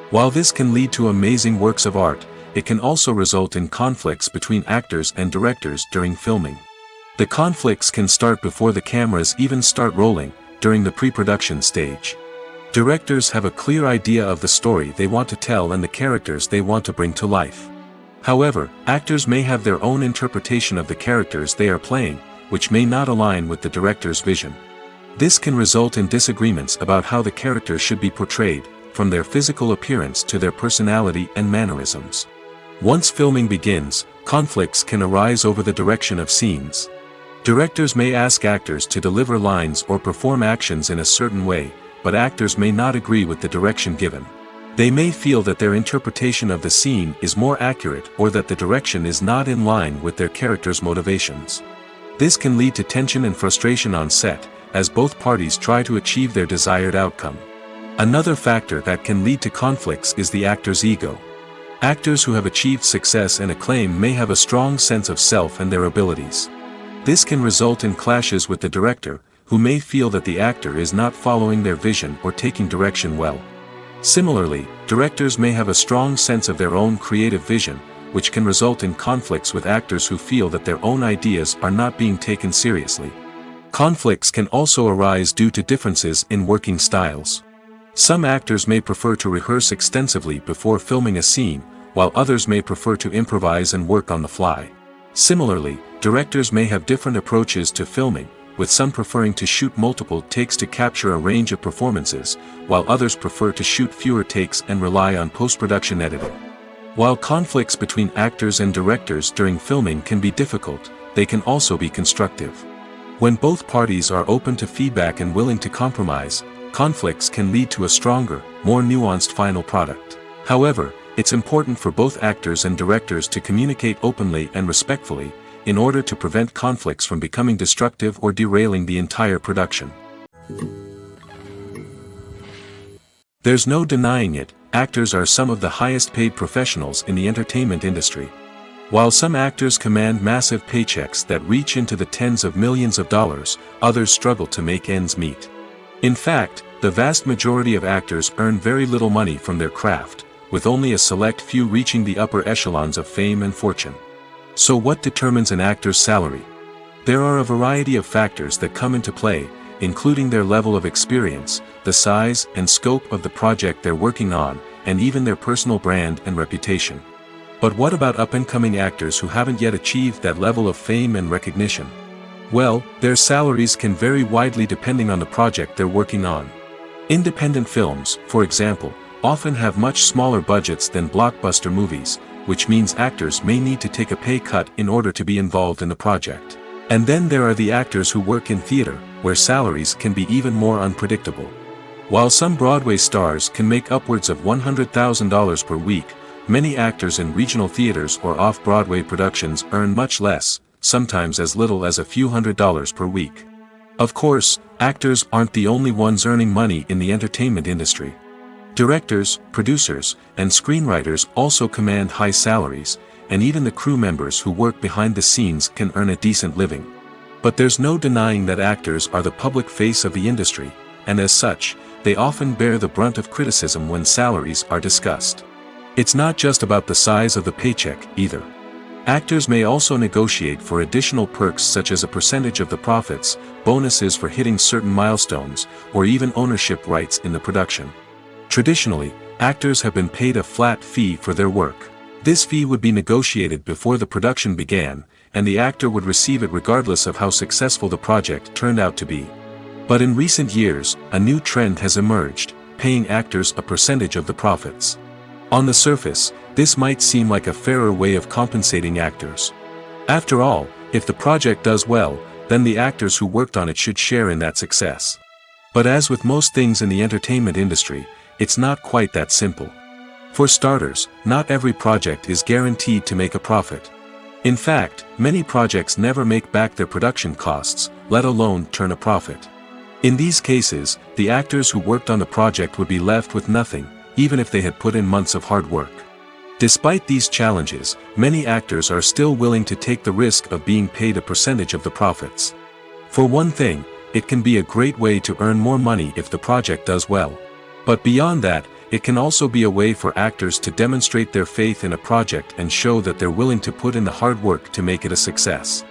While this can lead to amazing works of art, it can also result in conflicts between actors and directors during filming. The conflicts can start before the cameras even start rolling, during the pre-production stage. Directors have a clear idea of the story they want to tell and the characters they want to bring to life. However, actors may have their own interpretation of the characters they are playing, which may not align with the director's vision. This can result in disagreements about how the characters should be portrayed, from their physical appearance to their personality and mannerisms. Once filming begins, conflicts can arise over the direction of scenes. Directors may ask actors to deliver lines or perform actions in a certain way, but actors may not agree with the direction given. They may feel that their interpretation of the scene is more accurate or that the direction is not in line with their character's motivations. This can lead to tension and frustration on set, as both parties try to achieve their desired outcome. Another factor that can lead to conflicts is the actor's ego. Actors who have achieved success and acclaim may have a strong sense of self and their abilities. This can result in clashes with the director, who may feel that the actor is not following their vision or taking direction well. Similarly, directors may have a strong sense of their own creative vision, which can result in conflicts with actors who feel that their own ideas are not being taken seriously. Conflicts can also arise due to differences in working styles. Some actors may prefer to rehearse extensively before filming a scene, while others may prefer to improvise and work on the fly. Similarly, directors may have different approaches to filming, with some preferring to shoot multiple takes to capture a range of performances, while others prefer to shoot fewer takes and rely on post-production editing. While conflicts between actors and directors during filming can be difficult, they can also be constructive. When both parties are open to feedback and willing to compromise, conflicts can lead to a stronger, more nuanced final product. However, it's important for both actors and directors to communicate openly and respectfully, in order to prevent conflicts from becoming destructive or derailing the entire production. There's no denying it, actors are some of the highest paid professionals in the entertainment industry. While some actors command massive paychecks that reach into the tens of millions of dollars, others struggle to make ends meet. In fact, the vast majority of actors earn very little money from their craft, with only a select few reaching the upper echelons of fame and fortune. So what determines an actor's salary? There are a variety of factors that come into play, including their level of experience, the size and scope of the project they're working on, and even their personal brand and reputation. But what about up-and-coming actors who haven't yet achieved that level of fame and recognition? Well, their salaries can vary widely depending on the project they're working on. Independent films, for example, often have much smaller budgets than blockbuster movies, which means actors may need to take a pay cut in order to be involved in the project. And then there are the actors who work in theater, where salaries can be even more unpredictable. While some Broadway stars can make upwards of $100,000 per week, many actors in regional theaters or off-Broadway productions earn much less, sometimes as little as a few $100s per week. Of course, actors aren't the only ones earning money in the entertainment industry. Directors, producers, and screenwriters also command high salaries, and even the crew members who work behind the scenes can earn a decent living. But there's no denying that actors are the public face of the industry, and as such, they often bear the brunt of criticism when salaries are discussed. It's not just about the size of the paycheck, either. Actors may also negotiate for additional perks such as a percentage of the profits, bonuses for hitting certain milestones, or even ownership rights in the production. Traditionally, actors have been paid a flat fee for their work. This fee would be negotiated before the production began, and the actor would receive it regardless of how successful the project turned out to be. But in recent years, a new trend has emerged, paying actors a percentage of the profits. On the surface, this might seem like a fairer way of compensating actors. After all, if the project does well, then the actors who worked on it should share in that success. But as with most things in the entertainment industry, it's not quite that simple. For starters, not every project is guaranteed to make a profit. In fact, many projects never make back their production costs, let alone turn a profit. In these cases, the actors who worked on the project would be left with nothing, even if they had put in months of hard work. Despite these challenges, many actors are still willing to take the risk of being paid a percentage of the profits. For one thing, it can be a great way to earn more money if the project does well. But beyond that, it can also be a way for actors to demonstrate their faith in a project and show that they're willing to put in the hard work to make it a success.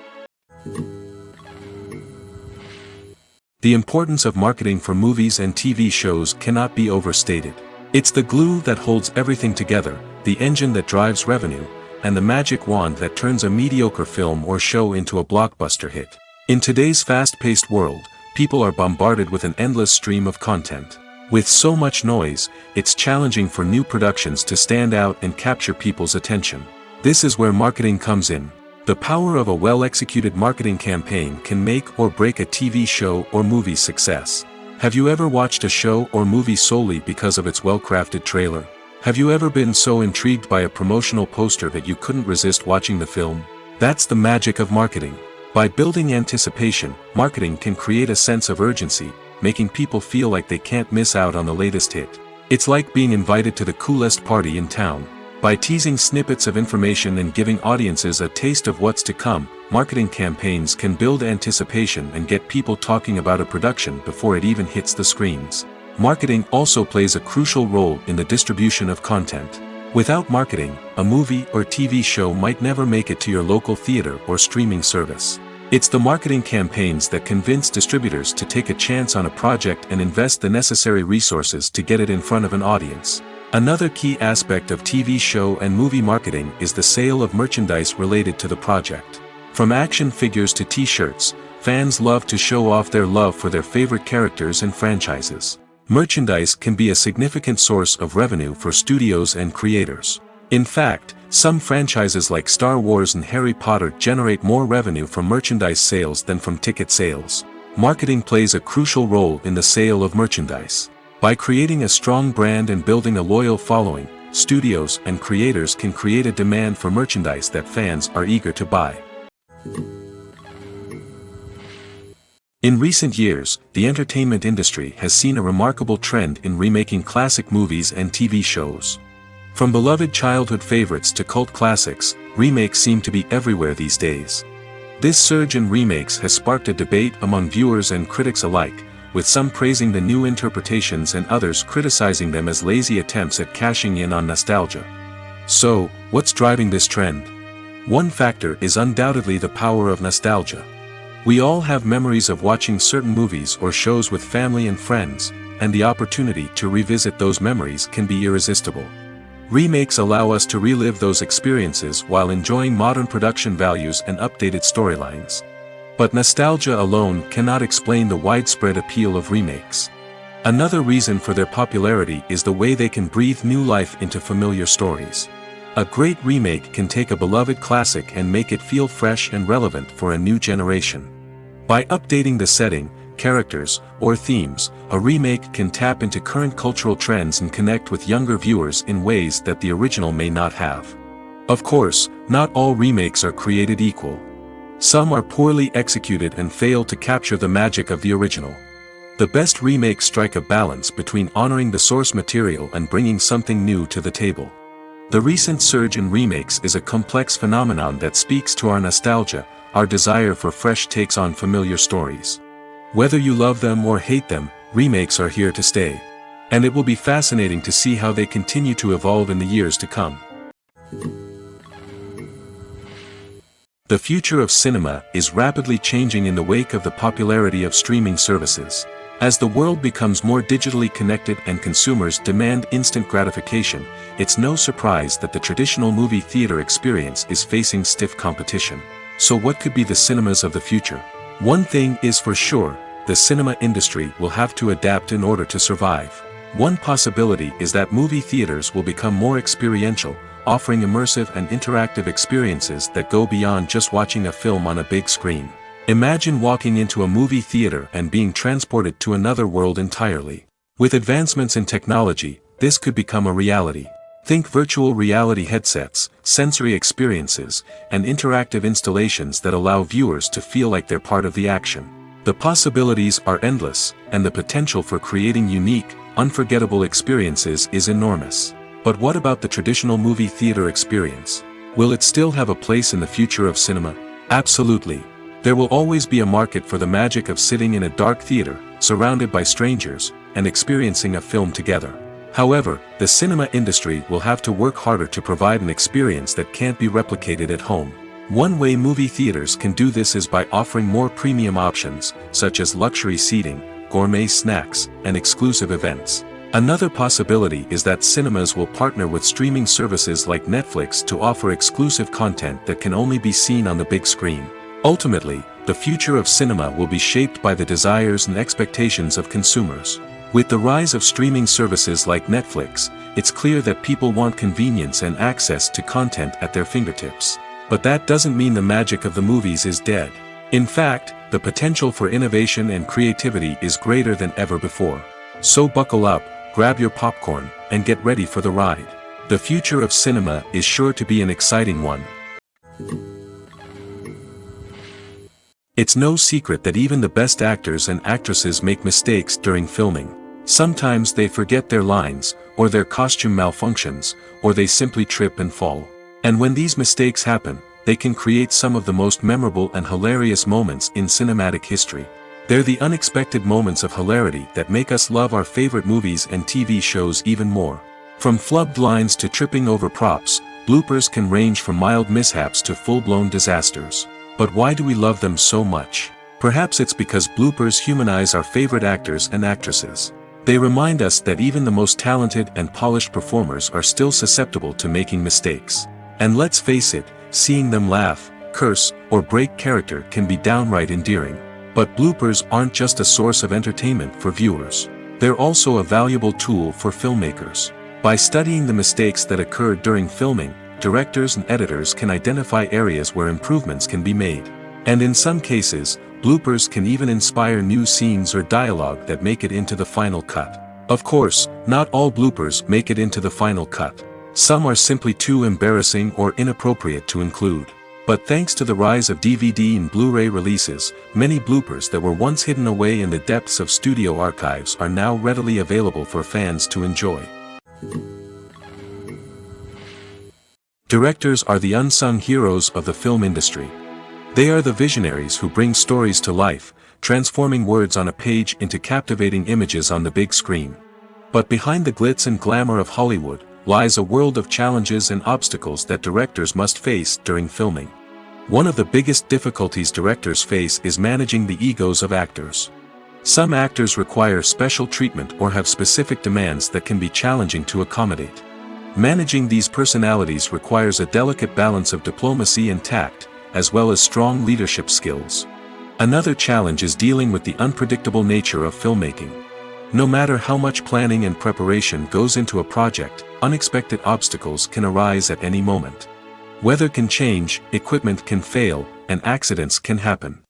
The importance of marketing for movies and TV shows cannot be overstated. It's the glue that holds everything together, the engine that drives revenue, and the magic wand that turns a mediocre film or show into a blockbuster hit. In today's fast-paced world, people are bombarded with an endless stream of content. With so much noise, it's challenging for new productions to stand out and capture people's attention. This is where marketing comes in. The power of a well-executed marketing campaign can make or break a TV show or movie's success. Have you ever watched a show or movie solely because of its well-crafted trailer? Have you ever been so intrigued by a promotional poster that you couldn't resist watching the film? That's the magic of marketing. By building anticipation, marketing can create a sense of urgency, making people feel like they can't miss out on the latest hit. It's like being invited to the coolest party in town. By teasing snippets of information and giving audiences a taste of what's to come, marketing campaigns can build anticipation and get people talking about a production before it even hits the screens. Marketing also plays a crucial role in the distribution of content. Without marketing, a movie or TV show might never make it to your local theater or streaming service. It's the marketing campaigns that convince distributors to take a chance on a project and invest the necessary resources to get it in front of an audience. Another key aspect of TV show and movie marketing is the sale of merchandise related to the project. From action figures to t-shirts, fans love to show off their love for their favorite characters and franchises. Merchandise can be a significant source of revenue for studios and creators. In fact, some franchises like Star Wars and Harry Potter generate more revenue from merchandise sales than from ticket sales. Marketing plays a crucial role in the sale of merchandise. By creating a strong brand and building a loyal following, studios and creators can create a demand for merchandise that fans are eager to buy. In recent years, the entertainment industry has seen a remarkable trend in remaking classic movies and TV shows. From beloved childhood favorites to cult classics, remakes seem to be everywhere these days. This surge in remakes has sparked a debate among viewers and critics alike, with some praising the new interpretations and others criticizing them as lazy attempts at cashing in on nostalgia. So, what's driving this trend? One factor is undoubtedly the power of nostalgia. We all have memories of watching certain movies or shows with family and friends, and the opportunity to revisit those memories can be irresistible. Remakes allow us to relive those experiences while enjoying modern production values and updated storylines. But nostalgia alone cannot explain the widespread appeal of remakes. Another reason for their popularity is the way they can breathe new life into familiar stories. A great remake can take a beloved classic and make it feel fresh and relevant for a new generation. By updating the setting, characters, or themes, a remake can tap into current cultural trends and connect with younger viewers in ways that the original may not have. Of course, not all remakes are created equal. Some are poorly executed and fail to capture the magic of the original. The best remakes strike a balance between honoring the source material and bringing something new to the table. The recent surge in remakes is a complex phenomenon that speaks to our nostalgia, our desire for fresh takes on familiar stories. Whether you love them or hate them, remakes are here to stay. And it will be fascinating to see how they continue to evolve in the years to come. The future of cinema is rapidly changing in the wake of the popularity of streaming services. As the world becomes more digitally connected and consumers demand instant gratification, it's no surprise that the traditional movie theater experience is facing stiff competition. So what could be the cinemas of the future? One thing is for sure, the cinema industry will have to adapt in order to survive. One possibility is that movie theaters will become more experiential, offering immersive and interactive experiences that go beyond just watching a film on a big screen. Imagine walking into a movie theater and being transported to another world entirely. With advancements in technology, this could become a reality. Think virtual reality headsets, sensory experiences, and interactive installations that allow viewers to feel like they're part of the action. The possibilities are endless, and the potential for creating unique, unforgettable experiences is enormous. But what about the traditional movie theater experience? Will it still have a place in the future of cinema? Absolutely. There will always be a market for the magic of sitting in a dark theater, surrounded by strangers, and experiencing a film together. However, the cinema industry will have to work harder to provide an experience that can't be replicated at home. One way movie theaters can do this is by offering more premium options, such as luxury seating, gourmet snacks, and exclusive events. Another possibility is that cinemas will partner with streaming services like Netflix to offer exclusive content that can only be seen on the big screen. Ultimately, the future of cinema will be shaped by the desires and expectations of consumers. With the rise of streaming services like Netflix, it's clear that people want convenience and access to content at their fingertips. But that doesn't mean the magic of the movies is dead. In fact, the potential for innovation and creativity is greater than ever before. So buckle up, grab your popcorn, and get ready for the ride. The future of cinema is sure to be an exciting one. It's no secret that even the best actors and actresses make mistakes during filming. Sometimes they forget their lines, or their costume malfunctions, or they simply trip and fall. And when these mistakes happen, they can create some of the most memorable and hilarious moments in cinematic history. They're the unexpected moments of hilarity that make us love our favorite movies and TV shows even more. From flubbed lines to tripping over props, bloopers can range from mild mishaps to full-blown disasters. But why do we love them so much? Perhaps it's because bloopers humanize our favorite actors and actresses. They remind us that even the most talented and polished performers are still susceptible to making mistakes. And let's face it, seeing them laugh, curse, or break character can be downright endearing. But bloopers aren't just a source of entertainment for viewers. They're also a valuable tool for filmmakers. By studying the mistakes that occurred during filming, directors and editors can identify areas where improvements can be made. And in some cases, bloopers can even inspire new scenes or dialogue that make it into the final cut. Of course, not all bloopers make it into the final cut. Some are simply too embarrassing or inappropriate to include. But thanks to the rise of DVD and Blu-ray releases, many bloopers that were once hidden away in the depths of studio archives are now readily available for fans to enjoy. Directors are the unsung heroes of the film industry. They are the visionaries who bring stories to life, transforming words on a page into captivating images on the big screen. But behind the glitz and glamour of Hollywood lies a world of challenges and obstacles that directors must face during filming. One of the biggest difficulties directors face is managing the egos of actors. Some actors require special treatment or have specific demands that can be challenging to accommodate. Managing these personalities requires a delicate balance of diplomacy and tact, as well as strong leadership skills. Another challenge is dealing with the unpredictable nature of filmmaking. No matter how much planning and preparation goes into a project, unexpected obstacles can arise at any moment. Weather can change, equipment can fail, and accidents can happen.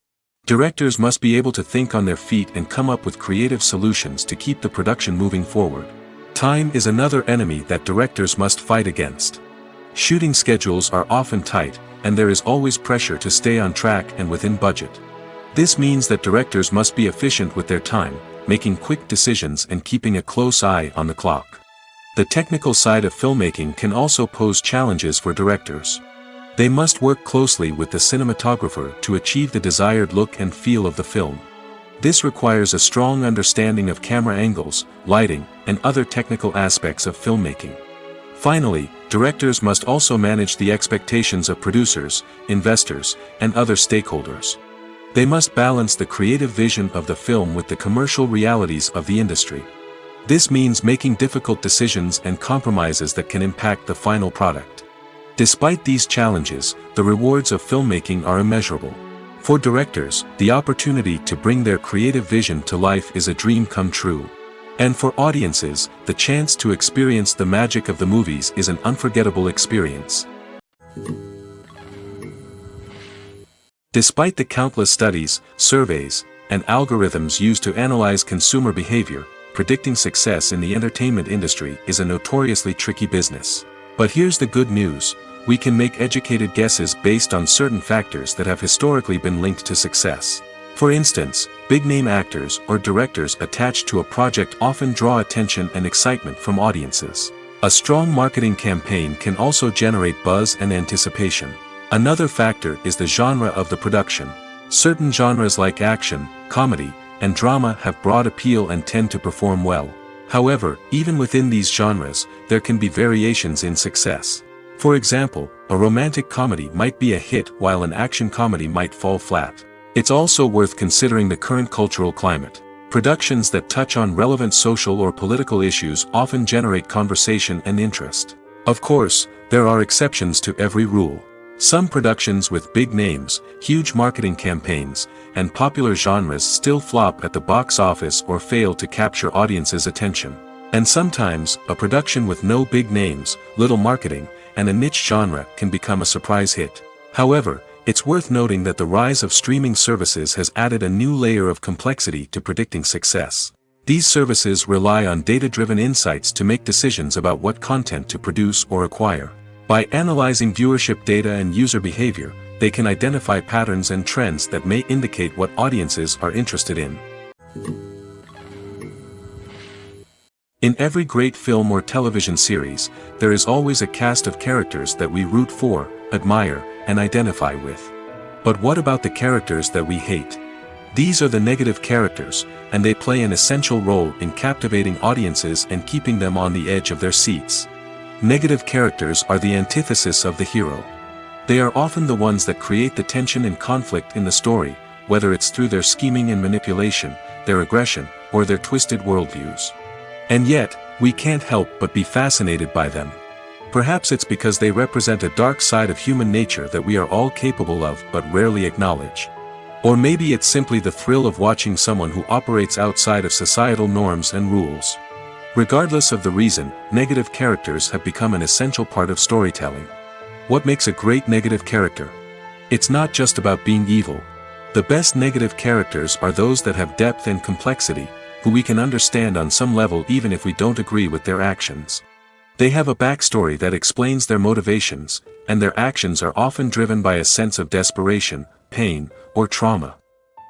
Directors must be able to think on their feet and come up with creative solutions to keep the production moving forward. Time is another enemy that directors must fight against. Shooting schedules are often tight, and there is always pressure to stay on track and within budget. This means that directors must be efficient with their time, making quick decisions and keeping a close eye on the clock. The technical side of filmmaking can also pose challenges for directors. They must work closely with the cinematographer to achieve the desired look and feel of the film. This requires a strong understanding of camera angles, lighting, and other technical aspects of filmmaking. Finally, directors must also manage the expectations of producers, investors, and other stakeholders. They must balance the creative vision of the film with the commercial realities of the industry. This means making difficult decisions and compromises that can impact the final product. Despite these challenges, the rewards of filmmaking are immeasurable. For directors, the opportunity to bring their creative vision to life is a dream come true. And for audiences, the chance to experience the magic of the movies is an unforgettable experience. Despite the countless studies, surveys, and algorithms used to analyze consumer behavior, predicting success in the entertainment industry is a notoriously tricky business. But here's the good news: we can make educated guesses based on certain factors that have historically been linked to success. For instance, big-name actors or directors attached to a project often draw attention and excitement from audiences. A strong marketing campaign can also generate buzz and anticipation. Another factor is the genre of the production. Certain genres like action, comedy, and drama have broad appeal and tend to perform well. However, even within these genres, there can be variations in success. For example, a romantic comedy might be a hit while an action comedy might fall flat. It's also worth considering the current cultural climate. Productions that touch on relevant social or political issues often generate conversation and interest. Of course, there are exceptions to every rule. Some productions with big names, huge marketing campaigns, and popular genres still flop at the box office or fail to capture audiences' attention. And sometimes, a production with no big names, little marketing, and a niche genre can become a surprise hit. However, it's worth noting that the rise of streaming services has added a new layer of complexity to predicting success. These services rely on data-driven insights to make decisions about what content to produce or acquire. By analyzing viewership data and user behavior, they can identify patterns and trends that may indicate what audiences are interested in. In every great film or television series, there is always a cast of characters that we root for, admire, and identify with. But what about the characters that we hate? These are the negative characters, and they play an essential role in captivating audiences and keeping them on the edge of their seats. Negative characters are the antithesis of the hero. They are often the ones that create the tension and conflict in the story, whether it's through their scheming and manipulation, their aggression, or their twisted worldviews. And yet, we can't help but be fascinated by them. Perhaps it's because they represent a dark side of human nature that we are all capable of but rarely acknowledge. Or maybe it's simply the thrill of watching someone who operates outside of societal norms and rules. Regardless of the reason, negative characters have become an essential part of storytelling. What makes a great negative character? It's not just about being evil. The best negative characters are those that have depth and complexity, who we can understand on some level even if we don't agree with their actions. They have a backstory that explains their motivations, and their actions are often driven by a sense of desperation, pain, or trauma.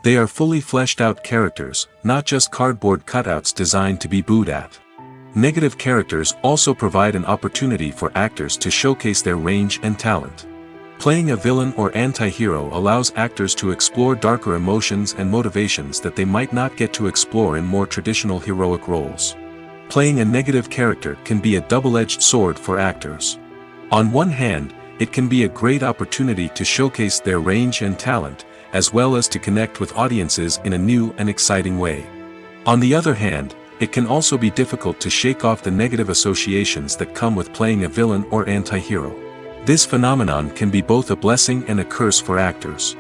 They are fully fleshed out characters, not just cardboard cutouts designed to be booed at. Negative characters also provide an opportunity for actors to showcase their range and talent. Playing a villain or anti-hero allows actors to explore darker emotions and motivations that they might not get to explore in more traditional heroic roles. Playing a negative character can be a double-edged sword for actors. On one hand, it can be a great opportunity to showcase their range and talent, as well as to connect with audiences in a new and exciting way. On the other hand, it can also be difficult to shake off the negative associations that come with playing a villain or anti-hero. This phenomenon can be both a blessing and a curse for actors.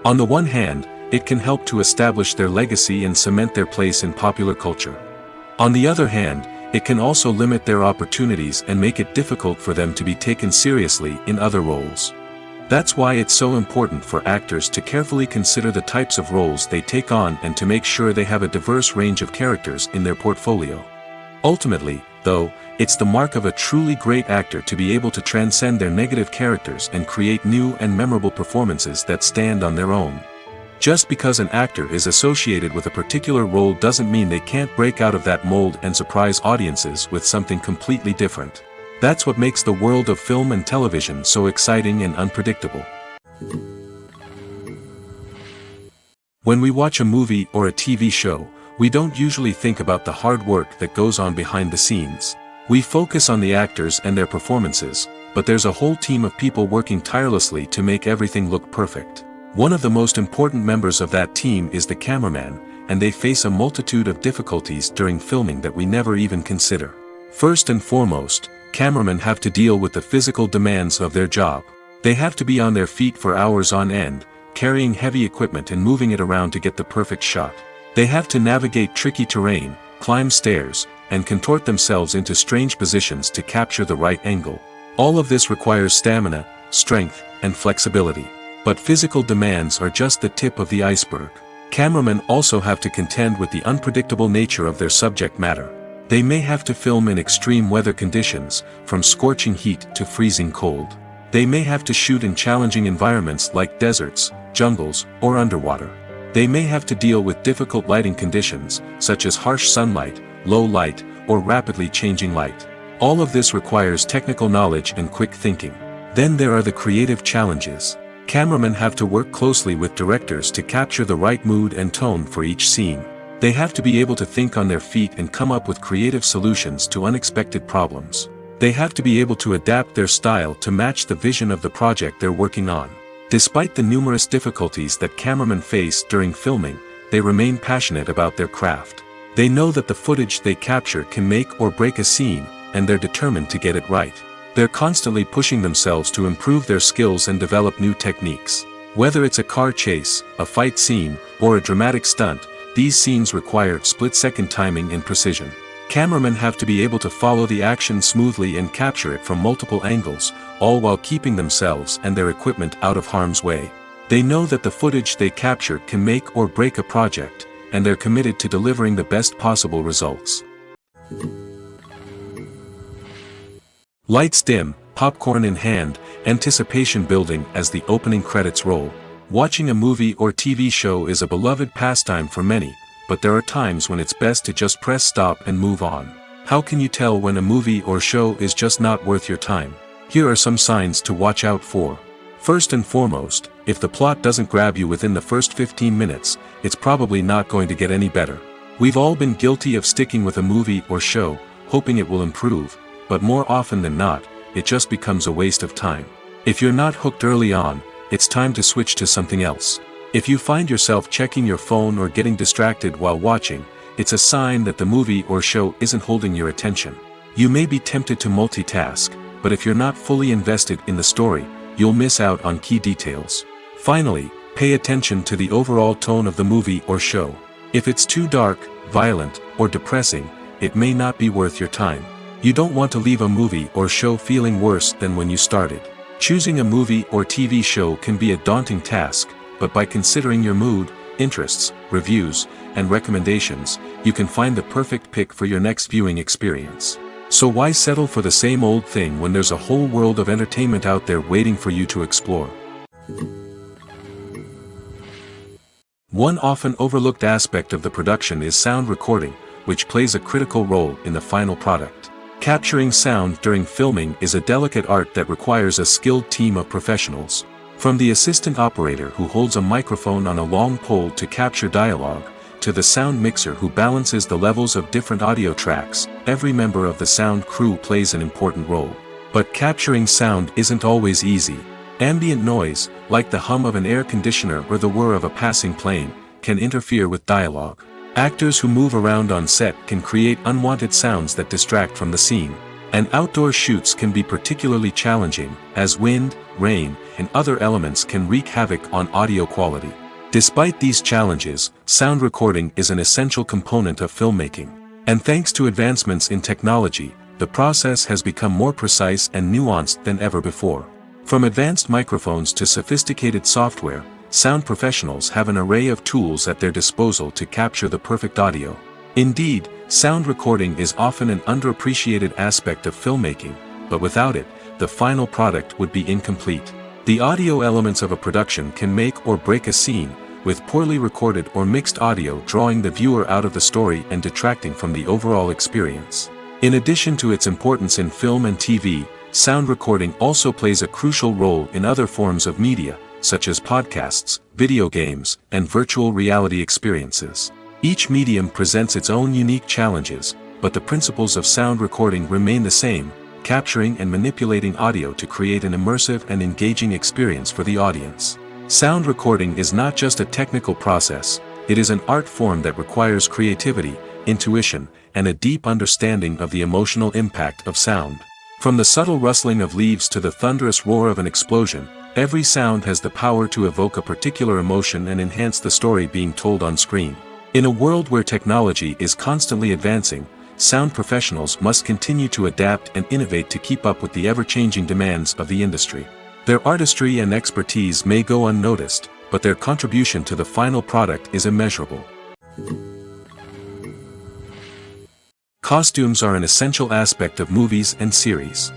On the one hand, it can help to establish their legacy and cement their place in popular culture. On the other hand, it can also limit their opportunities and make it difficult for them to be taken seriously in other roles. That's why it's so important for actors to carefully consider the types of roles they take on and to make sure they have a diverse range of characters in their portfolio. Ultimately, though, it's the mark of a truly great actor to be able to transcend their negative characters and create new and memorable performances that stand on their own. Just because an actor is associated with a particular role doesn't mean they can't break out of that mold and surprise audiences with something completely different. That's what makes the world of film and television so exciting and unpredictable. When we watch a movie or a TV show, we don't usually think about the hard work that goes on behind the scenes. We focus on the actors and their performances, but there's a whole team of people working tirelessly to make everything look perfect. One of the most important members of that team is the cameraman, and they face a multitude of difficulties during filming that we never even consider. First and foremost, cameramen have to deal with the physical demands of their job. They have to be on their feet for hours on end, carrying heavy equipment and moving it around to get the perfect shot. They have to navigate tricky terrain, climb stairs, and contort themselves into strange positions to capture the right angle. All of this requires stamina, strength, and flexibility. But physical demands are just the tip of the iceberg. Cameramen also have to contend with the unpredictable nature of their subject matter. They may have to film in extreme weather conditions, from scorching heat to freezing cold. They may have to shoot in challenging environments like deserts, jungles, or underwater. They may have to deal with difficult lighting conditions, such as harsh sunlight, low light, or rapidly changing light. All of this requires technical knowledge and quick thinking. Then there are the creative challenges. Cameramen have to work closely with directors to capture the right mood and tone for each scene. They have to be able to think on their feet and come up with creative solutions to unexpected problems. They have to be able to adapt their style to match the vision of the project they're working on. Despite the numerous difficulties that cameramen face during filming, they remain passionate about their craft. They know that the footage they capture can make or break a scene, and they're determined to get it right. They're constantly pushing themselves to improve their skills and develop new techniques. Whether it's a car chase, a fight scene, or a dramatic stunt, these scenes require split-second timing and precision. Cameramen have to be able to follow the action smoothly and capture it from multiple angles, all while keeping themselves and their equipment out of harm's way. They know that the footage they capture can make or break a project, and they're committed to delivering the best possible results. Lights dim, popcorn in hand, anticipation building as the opening credits roll. Watching a movie or TV show is a beloved pastime for many, but there are times when it's best to just press stop and move on. How can you tell when a movie or show is just not worth your time? Here are some signs to watch out for. First and foremost, if the plot doesn't grab you within the first 15 minutes, it's probably not going to get any better. We've all been guilty of sticking with a movie or show, hoping it will improve, but more often than not, it just becomes a waste of time. If you're not hooked early on, it's time to switch to something else. If you find yourself checking your phone or getting distracted while watching, it's a sign that the movie or show isn't holding your attention. You may be tempted to multitask, but if you're not fully invested in the story, you'll miss out on key details. Finally, pay attention to the overall tone of the movie or show. If it's too dark, violent, or depressing, it may not be worth your time. You don't want to leave a movie or show feeling worse than when you started. Choosing a movie or TV show can be a daunting task, but by considering your mood, interests, reviews, and recommendations, you can find the perfect pick for your next viewing experience. So why settle for the same old thing when there's a whole world of entertainment out there waiting for you to explore? One often overlooked aspect of the production is sound recording, which plays a critical role in the final product. Capturing sound during filming is a delicate art that requires a skilled team of professionals. From the assistant operator who holds a microphone on a long pole to capture dialogue, to the sound mixer who balances the levels of different audio tracks, every member of the sound crew plays an important role. But capturing sound isn't always easy. Ambient noise, like the hum of an air conditioner or the whir of a passing plane, can interfere with dialogue. Actors who move around on set can create unwanted sounds that distract from the scene. And outdoor shoots can be particularly challenging, as wind, rain, and other elements can wreak havoc on audio quality. Despite these challenges, sound recording is an essential component of filmmaking. And thanks to advancements in technology, the process has become more precise and nuanced than ever before. From advanced microphones to sophisticated software, sound professionals have an array of tools at their disposal to capture the perfect audio. Indeed, sound recording is often an underappreciated aspect of filmmaking, but without it, the final product would be incomplete. The audio elements of a production can make or break a scene, with poorly recorded or mixed audio drawing the viewer out of the story and detracting from the overall experience. In addition to its importance in film and TV, sound recording also plays a crucial role in other forms of media, such as podcasts, video games, and virtual reality experiences. Each medium presents its own unique challenges, but the principles of sound recording remain the same: capturing and manipulating audio to create an immersive and engaging experience for the audience. Sound recording is not just a technical process, it is an art form that requires creativity, intuition, and a deep understanding of the emotional impact of sound. From the subtle rustling of leaves to the thunderous roar of an explosion, every sound has the power to evoke a particular emotion and enhance the story being told on screen. In a world where technology is constantly advancing, sound professionals must continue to adapt and innovate to keep up with the ever-changing demands of the industry. Their artistry and expertise may go unnoticed, but their contribution to the final product is immeasurable. Costumes are an essential aspect of movies and series.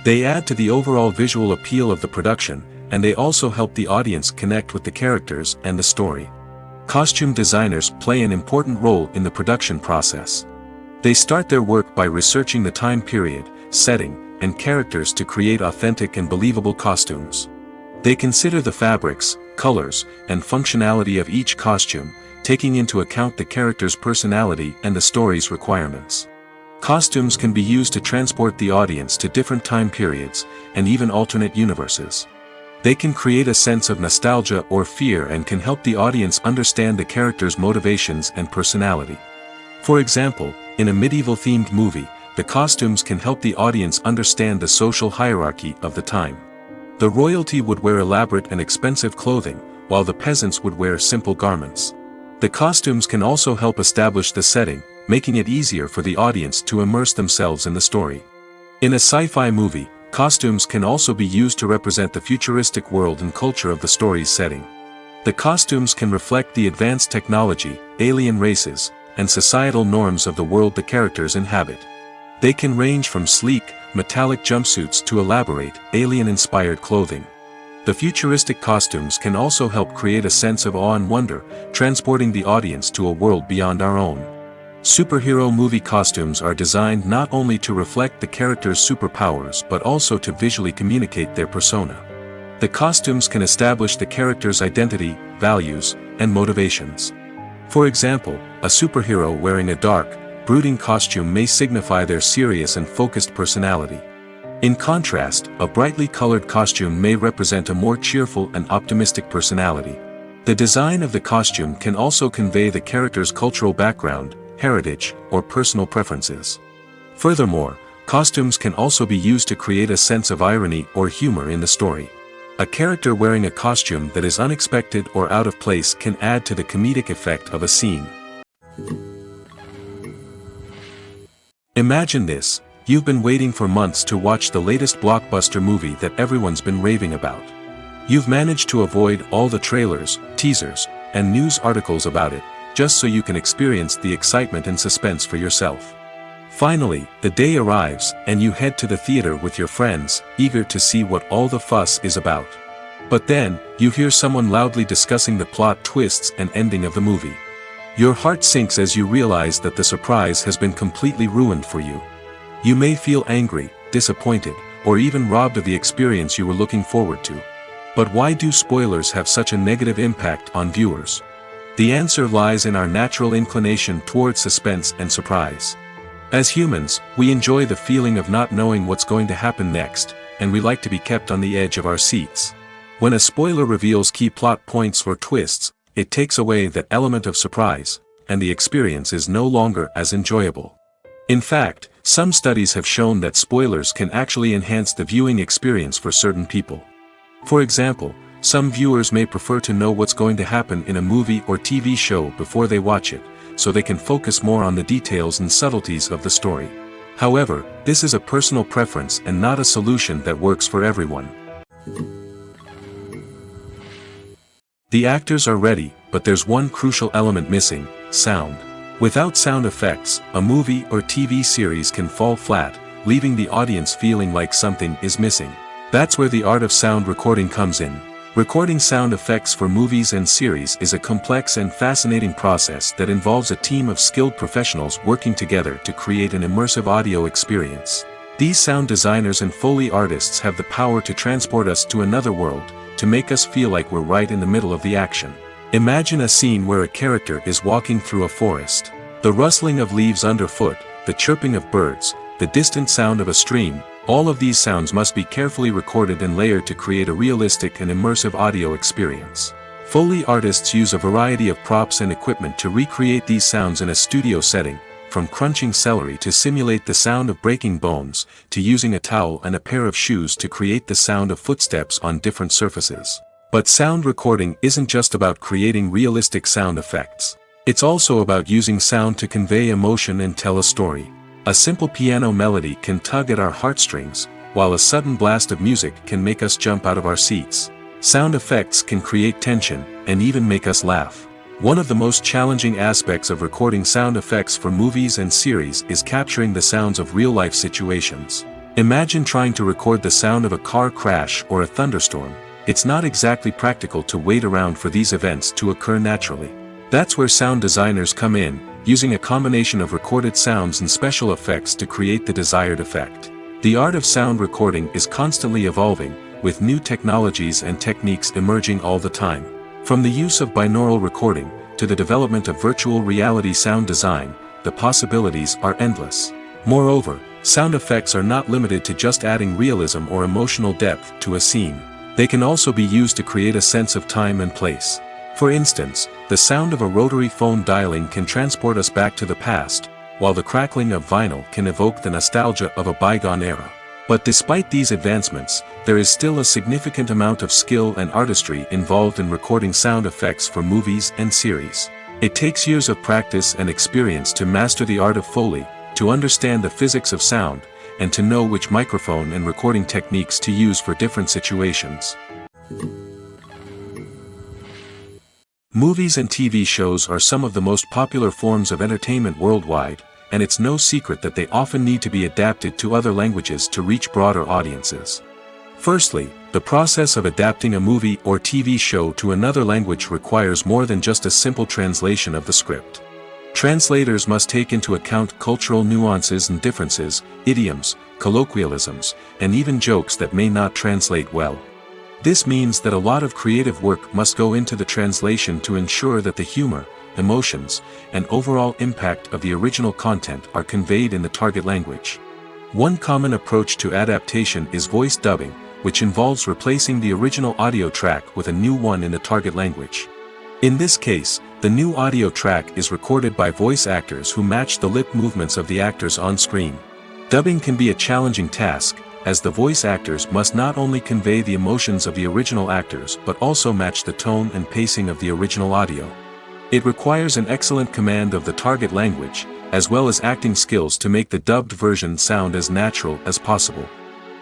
They add to the overall visual appeal of the production, and they also help the audience connect with the characters and the story. Costume designers play an important role in the production process. They start their work by researching the time period, setting, and characters to create authentic and believable costumes. They consider the fabrics, colors, and functionality of each costume, taking into account the character's personality and the story's requirements. Costumes can be used to transport the audience to different time periods, and even alternate universes. They can create a sense of nostalgia or fear and can help the audience understand the character's motivations and personality. For example, in a medieval-themed movie, the costumes can help the audience understand the social hierarchy of the time. The royalty would wear elaborate and expensive clothing, while the peasants would wear simple garments. The costumes can also help establish the setting, making it easier for the audience to immerse themselves in the story. In a sci-fi movie, costumes can also be used to represent the futuristic world and culture of the story's setting. The costumes can reflect the advanced technology, alien races, and societal norms of the world the characters inhabit. They can range from sleek, metallic jumpsuits to elaborate, alien-inspired clothing. The futuristic costumes can also help create a sense of awe and wonder, transporting the audience to a world beyond our own. Superhero movie costumes are designed not only to reflect the character's superpowers but also to visually communicate their persona. The costumes can establish the character's identity, values, and motivations. For example, a superhero wearing a dark, brooding costume may signify their serious and focused personality. In contrast, a brightly colored costume may represent a more cheerful and optimistic personality. The design of the costume can also convey the character's cultural background, heritage, or personal preferences. Furthermore, costumes can also be used to create a sense of irony or humor in the story. A character wearing a costume that is unexpected or out of place can add to the comedic effect of a scene. Imagine this: you've been waiting for months to watch the latest blockbuster movie that everyone's been raving about. You've managed to avoid all the trailers, teasers, and news articles about it, just so you can experience the excitement and suspense for yourself. Finally, the day arrives, and you head to the theater with your friends, eager to see what all the fuss is about. But then, you hear someone loudly discussing the plot twists and ending of the movie. Your heart sinks as you realize that the surprise has been completely ruined for you. You may feel angry, disappointed, or even robbed of the experience you were looking forward to. But why do spoilers have such a negative impact on viewers? The answer lies in our natural inclination toward suspense and surprise. As humans, we enjoy the feeling of not knowing what's going to happen next, and we like to be kept on the edge of our seats. When a spoiler reveals key plot points or twists, it takes away that element of surprise, and the experience is no longer as enjoyable. In fact, some studies have shown that spoilers can actually enhance the viewing experience for certain people. For example, some viewers may prefer to know what's going to happen in a movie or TV show before they watch it, so they can focus more on the details and subtleties of the story. However, this is a personal preference and not a solution that works for everyone. The actors are ready, but there's one crucial element missing: sound. Without sound effects, a movie or TV series can fall flat, leaving the audience feeling like something is missing. That's where the art of sound recording comes in. Recording sound effects for movies and series is a complex and fascinating process that involves a team of skilled professionals working together to create an immersive audio experience. These sound designers and Foley artists have the power to transport us to another world, to make us feel like we're right in the middle of the action. Imagine a scene where a character is walking through a forest. The rustling of leaves underfoot, the chirping of birds, the distant sound of a stream, all of these sounds must be carefully recorded and layered to create a realistic and immersive audio experience. Foley artists use a variety of props and equipment to recreate these sounds in a studio setting, from crunching celery to simulate the sound of breaking bones, to using a towel and a pair of shoes to create the sound of footsteps on different surfaces. But sound recording isn't just about creating realistic sound effects. It's also about using sound to convey emotion and tell a story. A simple piano melody can tug at our heartstrings, while a sudden blast of music can make us jump out of our seats. Sound effects can create tension, and even make us laugh. One of the most challenging aspects of recording sound effects for movies and series is capturing the sounds of real-life situations. Imagine trying to record the sound of a car crash or a thunderstorm. It's not exactly practical to wait around for these events to occur naturally. That's where sound designers come in, using a combination of recorded sounds and special effects to create the desired effect. The art of sound recording is constantly evolving, with new technologies and techniques emerging all the time. From the use of binaural recording, to the development of virtual reality sound design, the possibilities are endless. Moreover, sound effects are not limited to just adding realism or emotional depth to a scene. They can also be used to create a sense of time and place. For instance, the sound of a rotary phone dialing can transport us back to the past, while the crackling of vinyl can evoke the nostalgia of a bygone era. But despite these advancements, there is still a significant amount of skill and artistry involved in recording sound effects for movies and series. It takes years of practice and experience to master the art of Foley, to understand the physics of sound, and to know which microphone and recording techniques to use for different situations. Movies and TV shows are some of the most popular forms of entertainment worldwide, and it's no secret that they often need to be adapted to other languages to reach broader audiences. Firstly, the process of adapting a movie or TV show to another language requires more than just a simple translation of the script. Translators must take into account cultural nuances and differences, idioms, colloquialisms, and even jokes that may not translate well. This means that a lot of creative work must go into the translation to ensure that the humor, emotions, and overall impact of the original content are conveyed in the target language. One common approach to adaptation is voice dubbing, which involves replacing the original audio track with a new one in the target language. In this case, the new audio track is recorded by voice actors who match the lip movements of the actors on screen. Dubbing can be a challenging task, as the voice actors must not only convey the emotions of the original actors but also match the tone and pacing of the original audio. It requires an excellent command of the target language, as well as acting skills to make the dubbed version sound as natural as possible.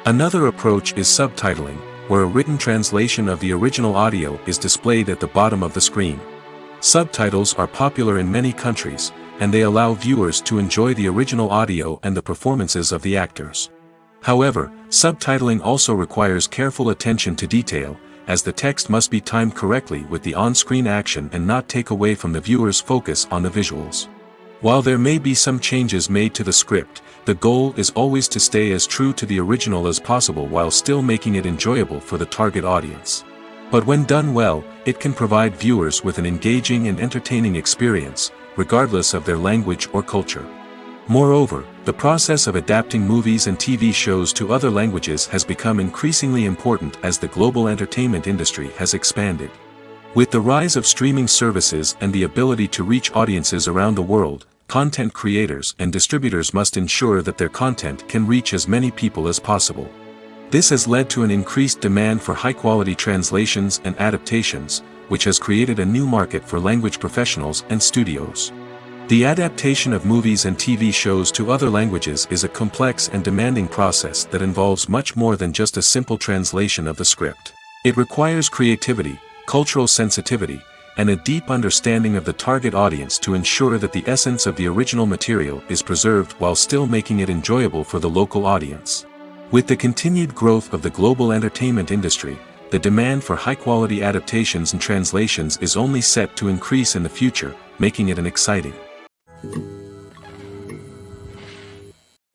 Another approach is subtitling, where a written translation of the original audio is displayed at the bottom of the screen. Subtitles are popular in many countries, and they allow viewers to enjoy the original audio and the performances of the actors. However, subtitling also requires careful attention to detail, as the text must be timed correctly with the on-screen action and not take away from the viewer's focus on the visuals. While there may be some changes made to the script, the goal is always to stay as true to the original as possible while still making it enjoyable for the target audience. But when done well, it can provide viewers with an engaging and entertaining experience, regardless of their language or culture. Moreover, the process of adapting movies and TV shows to other languages has become increasingly important as the global entertainment industry has expanded. With the rise of streaming services and the ability to reach audiences around the world, content creators and distributors must ensure that their content can reach as many people as possible. This has led to an increased demand for high-quality translations and adaptations, which has created a new market for language professionals and studios. The adaptation of movies and TV shows to other languages is a complex and demanding process that involves much more than just a simple translation of the script. It requires creativity, cultural sensitivity, and a deep understanding of the target audience to ensure that the essence of the original material is preserved while still making it enjoyable for the local audience. With the continued growth of the global entertainment industry, the demand for high-quality adaptations and translations is only set to increase in the future, making it an exciting.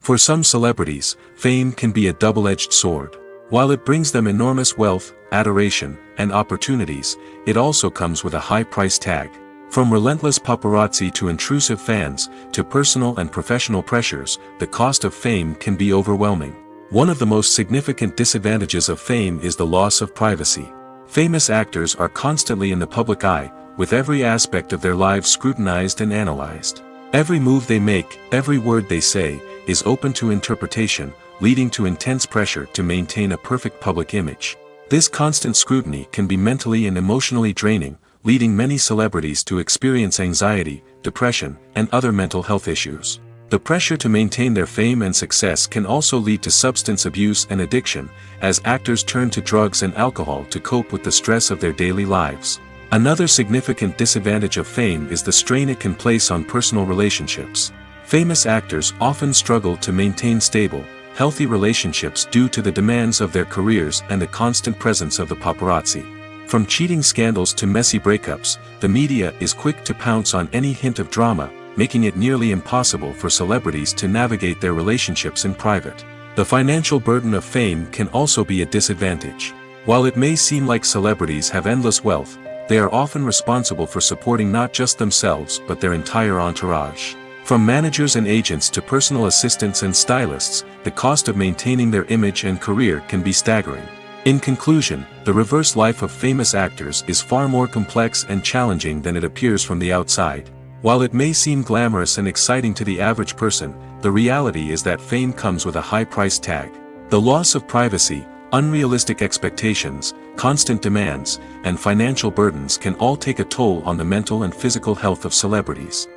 For some celebrities, fame can be a double-edged sword. While it brings them enormous wealth, adoration, and opportunities, it also comes with a high price tag. From relentless paparazzi to intrusive fans, to personal and professional pressures, the cost of fame can be overwhelming. One of the most significant disadvantages of fame is the loss of privacy. Famous actors are constantly in the public eye, with every aspect of their lives scrutinized and analyzed. Every move they make, every word they say, is open to interpretation, leading to intense pressure to maintain a perfect public image. This constant scrutiny can be mentally and emotionally draining, leading many celebrities to experience anxiety, depression, and other mental health issues. The pressure to maintain their fame and success can also lead to substance abuse and addiction, as actors turn to drugs and alcohol to cope with the stress of their daily lives. Another significant disadvantage of fame is the strain it can place on personal relationships. Famous actors often struggle to maintain stable, healthy relationships due to the demands of their careers and the constant presence of the paparazzi. From cheating scandals to messy breakups, the media is quick to pounce on any hint of drama, making it nearly impossible for celebrities to navigate their relationships in private. The financial burden of fame can also be a disadvantage. While it may seem like celebrities have endless wealth, they are often responsible for supporting not just themselves but their entire entourage. From managers and agents to personal assistants and stylists, the cost of maintaining their image and career can be staggering. In conclusion, the reverse life of famous actors is far more complex and challenging than it appears from the outside. While it may seem glamorous and exciting to the average person, the reality is that fame comes with a high price tag. The loss of privacy, unrealistic expectations, constant demands, and financial burdens can all take a toll on the mental and physical health of celebrities.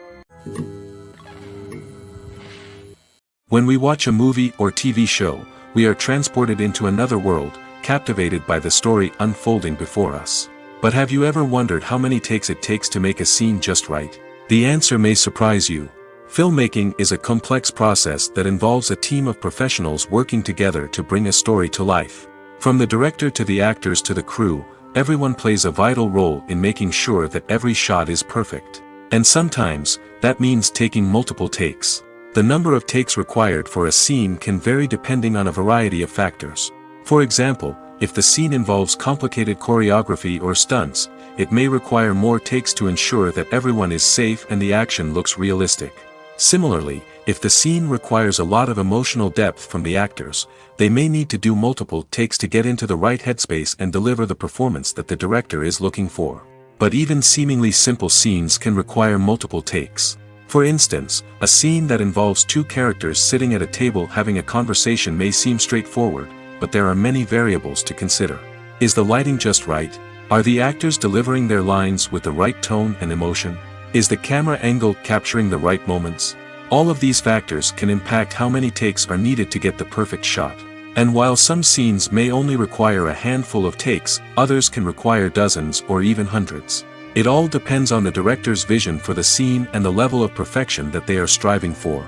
When we watch a movie or TV show, we are transported into another world, captivated by the story unfolding before us. But have you ever wondered how many takes it takes to make a scene just right? The answer may surprise you. Filmmaking is a complex process that involves a team of professionals working together to bring a story to life. From the director to the actors to the crew, everyone plays a vital role in making sure that every shot is perfect. And sometimes, that means taking multiple takes. The number of takes required for a scene can vary depending on a variety of factors. For example, if the scene involves complicated choreography or stunts, it may require more takes to ensure that everyone is safe and the action looks realistic. Similarly, if the scene requires a lot of emotional depth from the actors, they may need to do multiple takes to get into the right headspace and deliver the performance that the director is looking for. But even seemingly simple scenes can require multiple takes. For instance, a scene that involves two characters sitting at a table having a conversation may seem straightforward, but there are many variables to consider. Is the lighting just right? Are the actors delivering their lines with the right tone and emotion? Is the camera angle capturing the right moments? All of these factors can impact how many takes are needed to get the perfect shot. And while some scenes may only require a handful of takes, others can require dozens or even hundreds. It all depends on the director's vision for the scene and the level of perfection that they are striving for.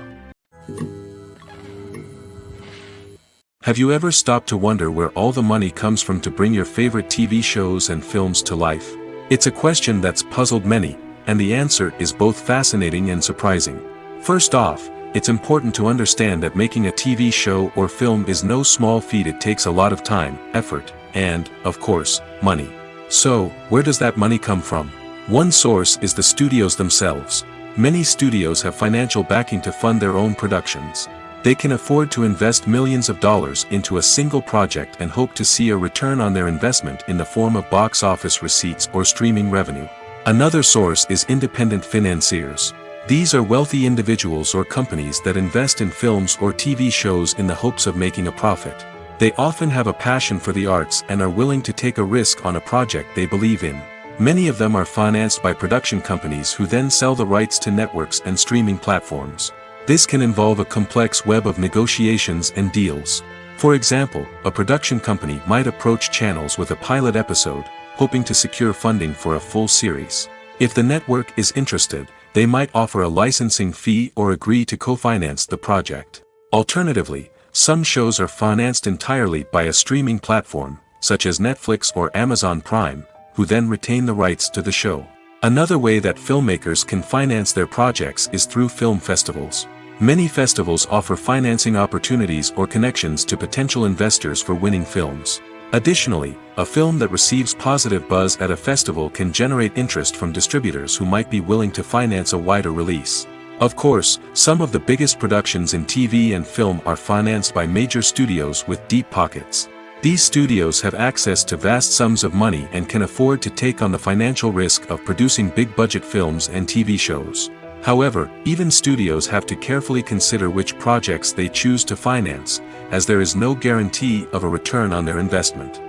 Have you ever stopped to wonder where all the money comes from to bring your favorite TV shows and films to life? It's a question that's puzzled many, and the answer is both fascinating and surprising. First off, it's important to understand that making a TV show or film is no small feat. It takes a lot of time, effort, and, of course, money. So, where does that money come from? One source is the studios themselves. Many studios have financial backing to fund their own productions. They can afford to invest millions of dollars into a single project and hope to see a return on their investment in the form of box office receipts or streaming revenue. Another source is independent financiers. These are wealthy individuals or companies that invest in films or TV shows in the hopes of making a profit. They often have a passion for the arts and are willing to take a risk on a project they believe in. Many of them are financed by production companies who then sell the rights to networks and streaming platforms. This can involve a complex web of negotiations and deals. For example, a production company might approach channels with a pilot episode, hoping to secure funding for a full series. If the network is interested, they might offer a licensing fee or agree to co-finance the project. Alternatively, some shows are financed entirely by a streaming platform, such as Netflix or Amazon Prime, who then retain the rights to the show. Another way that filmmakers can finance their projects is through film festivals. Many festivals offer financing opportunities or connections to potential investors for winning films. Additionally, a film that receives positive buzz at a festival can generate interest from distributors who might be willing to finance a wider release. Of course, some of the biggest productions in TV and film are financed by major studios with deep pockets. These studios have access to vast sums of money and can afford to take on the financial risk of producing big-budget films and TV shows. However, even studios have to carefully consider which projects they choose to finance, as there is no guarantee of a return on their investment.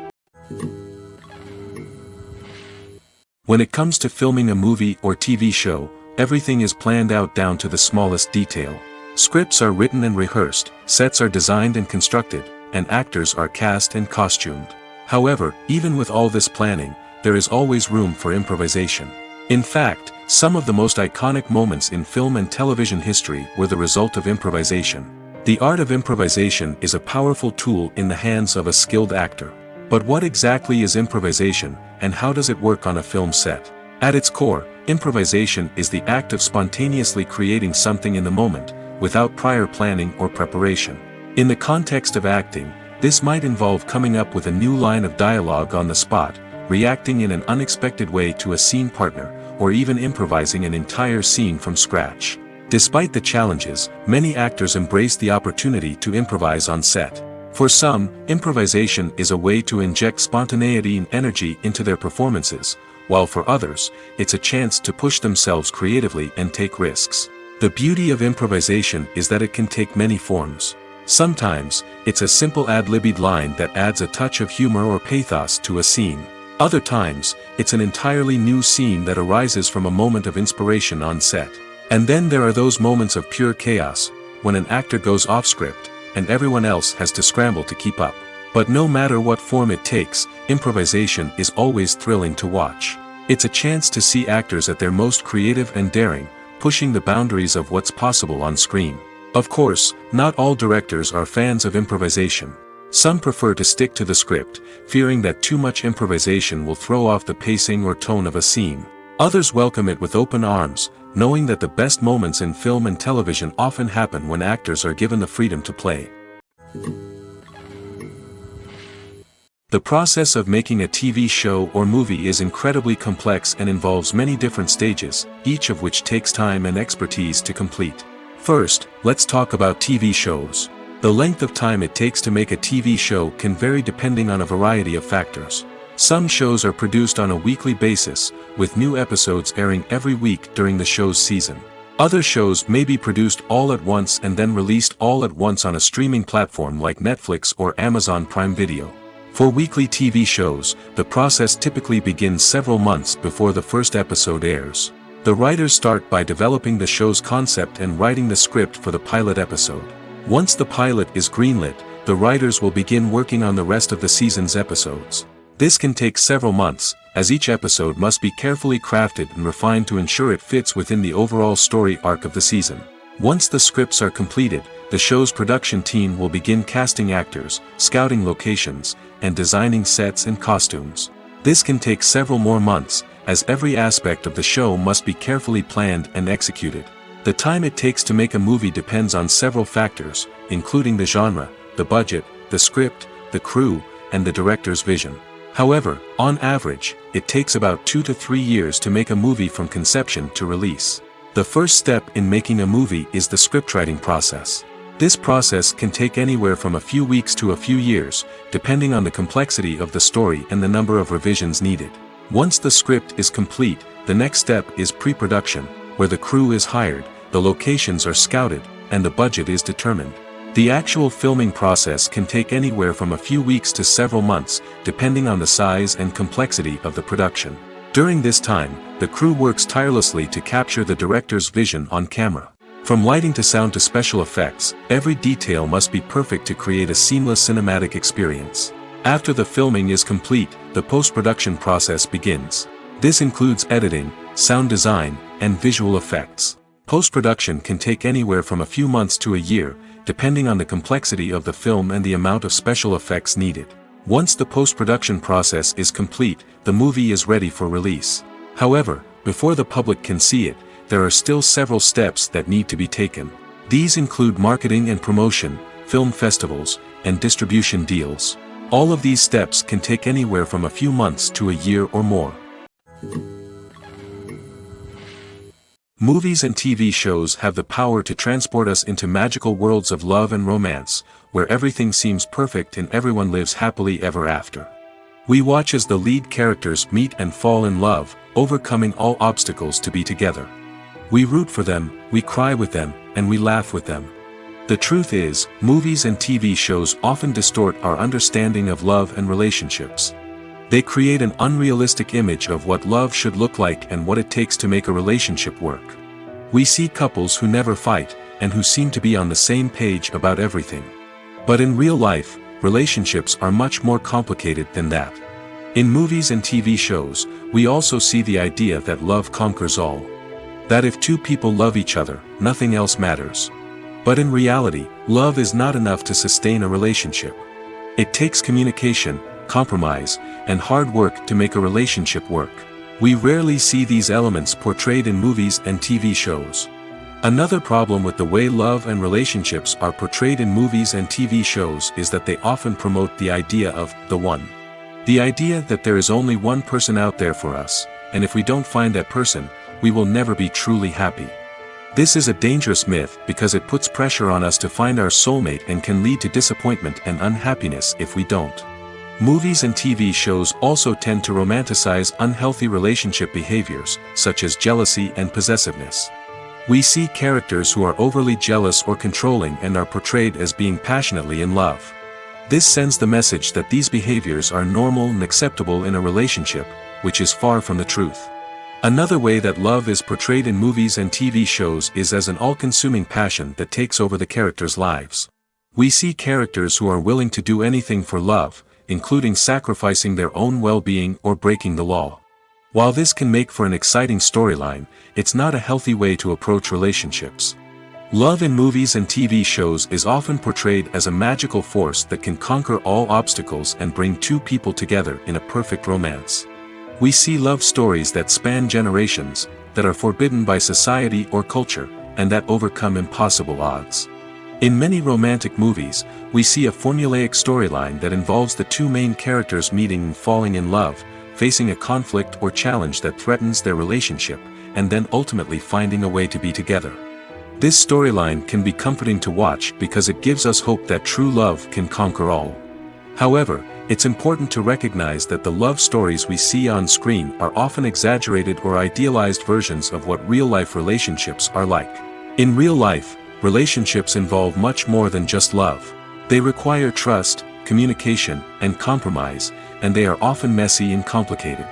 When it comes to filming a movie or TV show, everything is planned out down to the smallest detail. Scripts are written and rehearsed, sets are designed and constructed, and actors are cast and costumed. However, even with all this planning, there is always room for improvisation. In fact, some of the most iconic moments in film and television history were the result of improvisation. The art of improvisation is a powerful tool in the hands of a skilled actor. But what exactly is improvisation, and how does it work on a film set? At its core, improvisation is the act of spontaneously creating something in the moment, without prior planning or preparation. In the context of acting, this might involve coming up with a new line of dialogue on the spot, reacting in an unexpected way to a scene partner, or even improvising an entire scene from scratch. Despite the challenges, many actors embrace the opportunity to improvise on set. For some, improvisation is a way to inject spontaneity and energy into their performances, while for others, it's a chance to push themselves creatively and take risks. The beauty of improvisation is that it can take many forms. Sometimes, it's a simple ad-libbed line that adds a touch of humor or pathos to a scene. Other times, it's an entirely new scene that arises from a moment of inspiration on set. And then there are those moments of pure chaos, when an actor goes off script, and everyone else has to scramble to keep up. But no matter what form it takes, improvisation is always thrilling to watch. It's a chance to see actors at their most creative and daring, pushing the boundaries of what's possible on screen. Of course, not all directors are fans of improvisation. Some prefer to stick to the script, fearing that too much improvisation will throw off the pacing or tone of a scene. Others welcome it with open arms, knowing that the best moments in film and television often happen when actors are given the freedom to play. The process of making a TV show or movie is incredibly complex and involves many different stages, each of which takes time and expertise to complete. First, let's talk about TV shows. The length of time it takes to make a TV show can vary depending on a variety of factors. Some shows are produced on a weekly basis, with new episodes airing every week during the show's season. Other shows may be produced all at once and then released all at once on a streaming platform like Netflix or Amazon Prime Video. For weekly TV shows, the process typically begins several months before the first episode airs. The writers start by developing the show's concept and writing the script for the pilot episode. Once the pilot is greenlit, the writers will begin working on the rest of the season's episodes. This can take several months, as each episode must be carefully crafted and refined to ensure it fits within the overall story arc of the season. Once the scripts are completed, the show's production team will begin casting actors, scouting locations, and designing sets and costumes. This can take several more months, as every aspect of the show must be carefully planned and executed. The time it takes to make a movie depends on several factors, including the genre, the budget, the script, the crew, and the director's vision. However, on average, it takes about 2 to 3 years to make a movie from conception to release. The first step in making a movie is the scriptwriting process. This process can take anywhere from a few weeks to a few years, depending on the complexity of the story and the number of revisions needed. Once the script is complete, the next step is pre-production, where the crew is hired, the locations are scouted, and the budget is determined. The actual filming process can take anywhere from a few weeks to several months, depending on the size and complexity of the production. During this time, the crew works tirelessly to capture the director's vision on camera. From lighting to sound to special effects, every detail must be perfect to create a seamless cinematic experience. After the filming is complete, the post-production process begins. This includes editing, sound design, and visual effects. Post-production can take anywhere from a few months to a year, depending on the complexity of the film and the amount of special effects needed. Once the post-production process is complete, the movie is ready for release. However, before the public can see it, there are still several steps that need to be taken. These include marketing and promotion, film festivals, and distribution deals. All of these steps can take anywhere from a few months to a year or more. Movies and TV shows have the power to transport us into magical worlds of love and romance, where everything seems perfect and everyone lives happily ever after. We watch as the lead characters meet and fall in love, overcoming all obstacles to be together. We root for them, we cry with them, and we laugh with them. The truth is, movies and TV shows often distort our understanding of love and relationships. They create an unrealistic image of what love should look like and what it takes to make a relationship work. We see couples who never fight, and who seem to be on the same page about everything. But in real life, relationships are much more complicated than that. In movies and TV shows, we also see the idea that love conquers all. That if two people love each other, nothing else matters. But in reality, love is not enough to sustain a relationship. It takes communication, compromise, and hard work to make a relationship work. We rarely see these elements portrayed in movies and TV shows. Another problem with the way love and relationships are portrayed in movies and TV shows is that they often promote the idea of the one. The idea that there is only one person out there for us, and if we don't find that person, we will never be truly happy. This is a dangerous myth because it puts pressure on us to find our soulmate and can lead to disappointment and unhappiness if we don't. Movies and TV shows also tend to romanticize unhealthy relationship behaviors, such as jealousy and possessiveness. We see characters who are overly jealous or controlling and are portrayed as being passionately in love. This sends the message that these behaviors are normal and acceptable in a relationship, which is far from the truth. Another way that love is portrayed in movies and TV shows is as an all-consuming passion that takes over the characters' lives. We see characters who are willing to do anything for love, including sacrificing their own well-being or breaking the law. While this can make for an exciting storyline, it's not a healthy way to approach relationships. Love in movies and TV shows is often portrayed as a magical force that can conquer all obstacles and bring two people together in a perfect romance. We see love stories that span generations, that are forbidden by society or culture, and that overcome impossible odds. In many romantic movies, we see a formulaic storyline that involves the two main characters meeting and falling in love, facing a conflict or challenge that threatens their relationship, and then ultimately finding a way to be together. This storyline can be comforting to watch because it gives us hope that true love can conquer all. However, it's important to recognize that the love stories we see on screen are often exaggerated or idealized versions of what real-life relationships are like. In real life, relationships involve much more than just love. They require trust, communication, and compromise, and they are often messy and complicated.